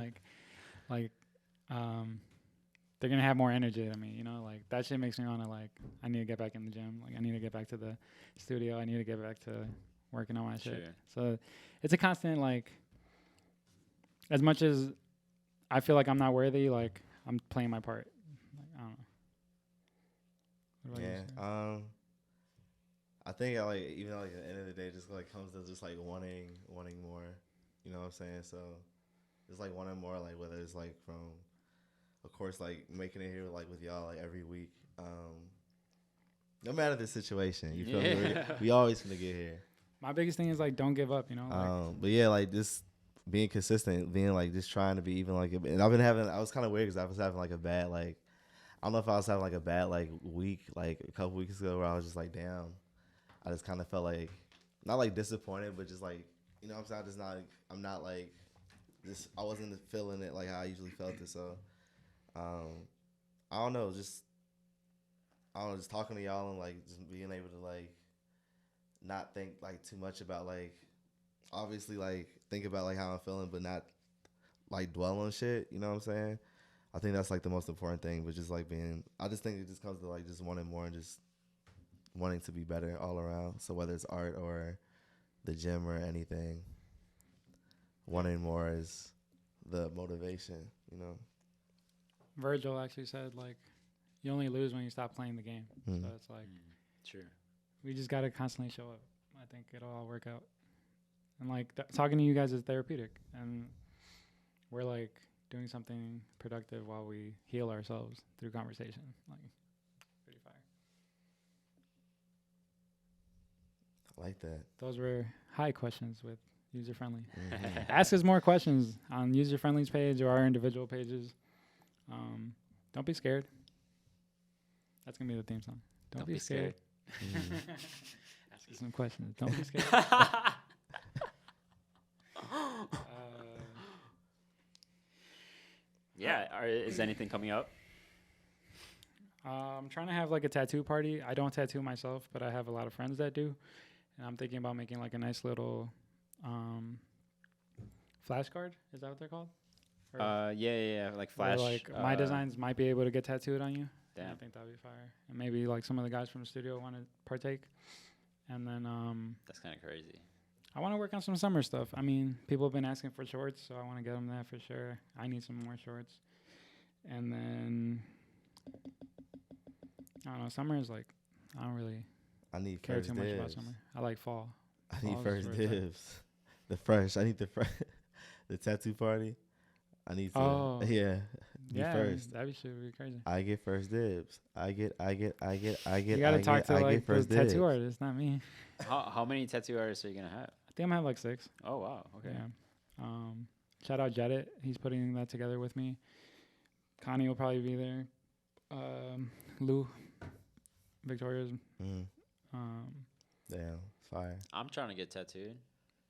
they're gonna have more energy than me, you know. Like that shit makes me want to like I need to get back in the gym. Like I need to get back to the studio. I need to get back to working on my shit. Sure. So it's a constant like. As much as I feel like I'm not worthy, like I'm playing my part. Like, I don't know. What about you, Yeah. sir? I think like even like at the end of the day, just like comes to just like wanting more. You know what I'm saying? So it's like wanting more, like whether it's like from, of course, like making it here like with y'all like every week. No matter the situation, you feel me? We always gonna get here. My biggest thing is like don't give up. You know. Like, But yeah, like just being consistent, being like just trying to be even like, and I was kind of weird because I was having like a bad like, I don't know if I was having like a bad like week like a couple weeks ago where I was just like, damn, I just kind of felt like not like disappointed, but just like, you know what I'm saying, I'm not like just, I wasn't feeling it like how I usually felt it. So I don't know, just talking to y'all and like just being able to like not think like too much about like, obviously like think about like how I'm feeling, but not like dwell on shit. You know what I'm saying? I think that's like the most important thing. But just like I just think it just comes to like just wanting more and just wanting to be better all around. So whether it's art or the gym or anything, wanting more is the motivation. You know. Virgil actually said like, you only lose when you stop playing the game. Mm. So it's like, Sure. we just gotta constantly show up. I think it'll all work out. And like talking to you guys is therapeutic, and we're like doing something productive while we heal ourselves through conversation. Like, pretty fire. I like that. Those were high questions with user friendly. Mhm. Ask us more questions on user friendly's page or our individual pages. Don't be scared. That's gonna be the theme song. Don't be scared. Mhm. Ask us some questions. Don't be scared. Yeah. Is anything coming up? I'm trying to have like a tattoo party. I don't tattoo myself, but I have a lot of friends that do, and I'm thinking about making like a nice little flashcard. Is that what they're called? Or Yeah. Like where, flash. like my designs might be able to get tattooed on you. And I Damn. think that'd be fire. And maybe like some of the guys from the studio want to partake. And then That's kind of crazy. I want to work on some summer stuff. I mean, people have been asking for shorts, so I want to get them that for sure. I need some more shorts. And then I don't know. Summer is like I don't really I need care first too much about dibs. summer. I like fall. I need Fall's first where it's at. dibs. The fresh. I need the the tattoo party. I need to. Oh. Yeah. Me Yeah, first. that should be crazy. I get first dibs. I get. You gotta talk to like the first tattoo dibs. artist, not me. How many tattoo artists are you gonna have? I think I have like 6. Oh wow. Okay. Yeah. Shout out Jedit. He's putting that together with me. Connie will probably be there. Lou, Victoria's. Damn, fire. I'm trying to get tattooed.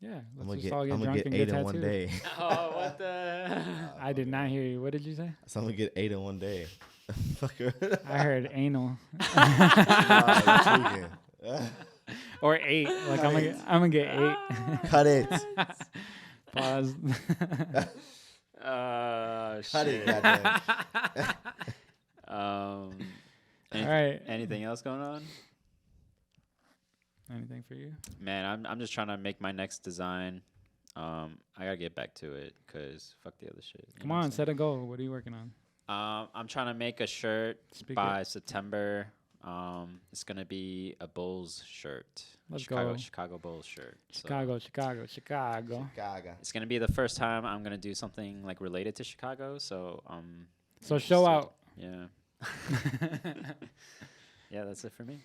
Yeah, I'm let's gonna just all get I'm gonna drunk get and 8 get in tattooed. one day. Oh, what the? I did not hear you. What did you say? So I'm gonna get 8 in one day. Fucker. I heard anal. Nah, you're tweaking. Or 8. Like I'm gonna get 8. Cut it. Pause. Cut it, goddamn. All right. Anything else going on? Anything for you? Man, I'm just trying to make my next design. I gotta get back to it because fuck the other shit. Come on, set a goal. What are you working on? I'm trying to make a shirt Speak by it. September. It's gonna be a Bulls shirt. Let's Chicago, go. Chicago Bulls shirt. Chicago. Gaga. It's gonna be the first time I'm gonna do something like related to Chicago. So So show out. Yeah. Yeah, that's it for me.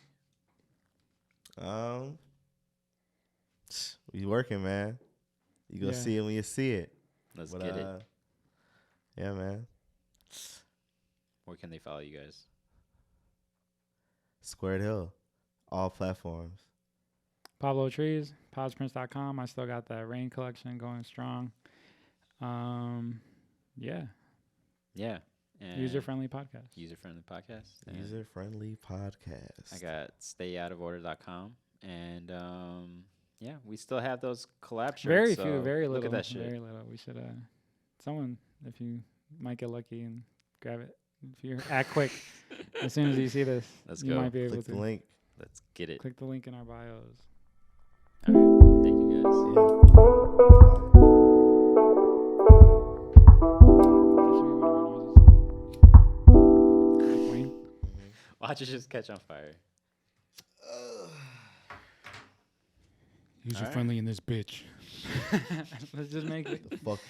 We working, man. You gonna Yeah. see it when you see it. Let's But, get it. Yeah, man. Where can they follow you guys? Squared Hill, all platforms. Pablo Trees, podsprints.com. I still got that rain collection going strong. Yeah. Yeah. And User-friendly podcast. User-friendly podcast. and User-friendly podcast. I got stayoutoforder.com. And yeah, we still have those collab shirts. Very so few, very little. Look at that shit. Very little. We should, someone, if you might get lucky and grab it. If you act quick, as soon as you see this, Let's you go. might be able Click to. the link. Let's get it. Click the link in our bios. All right. Thank you guys. That should be one of our noises. Like Wayne. Watch it just catch on fire. User friendly in this bitch. Let's just make it. The fuck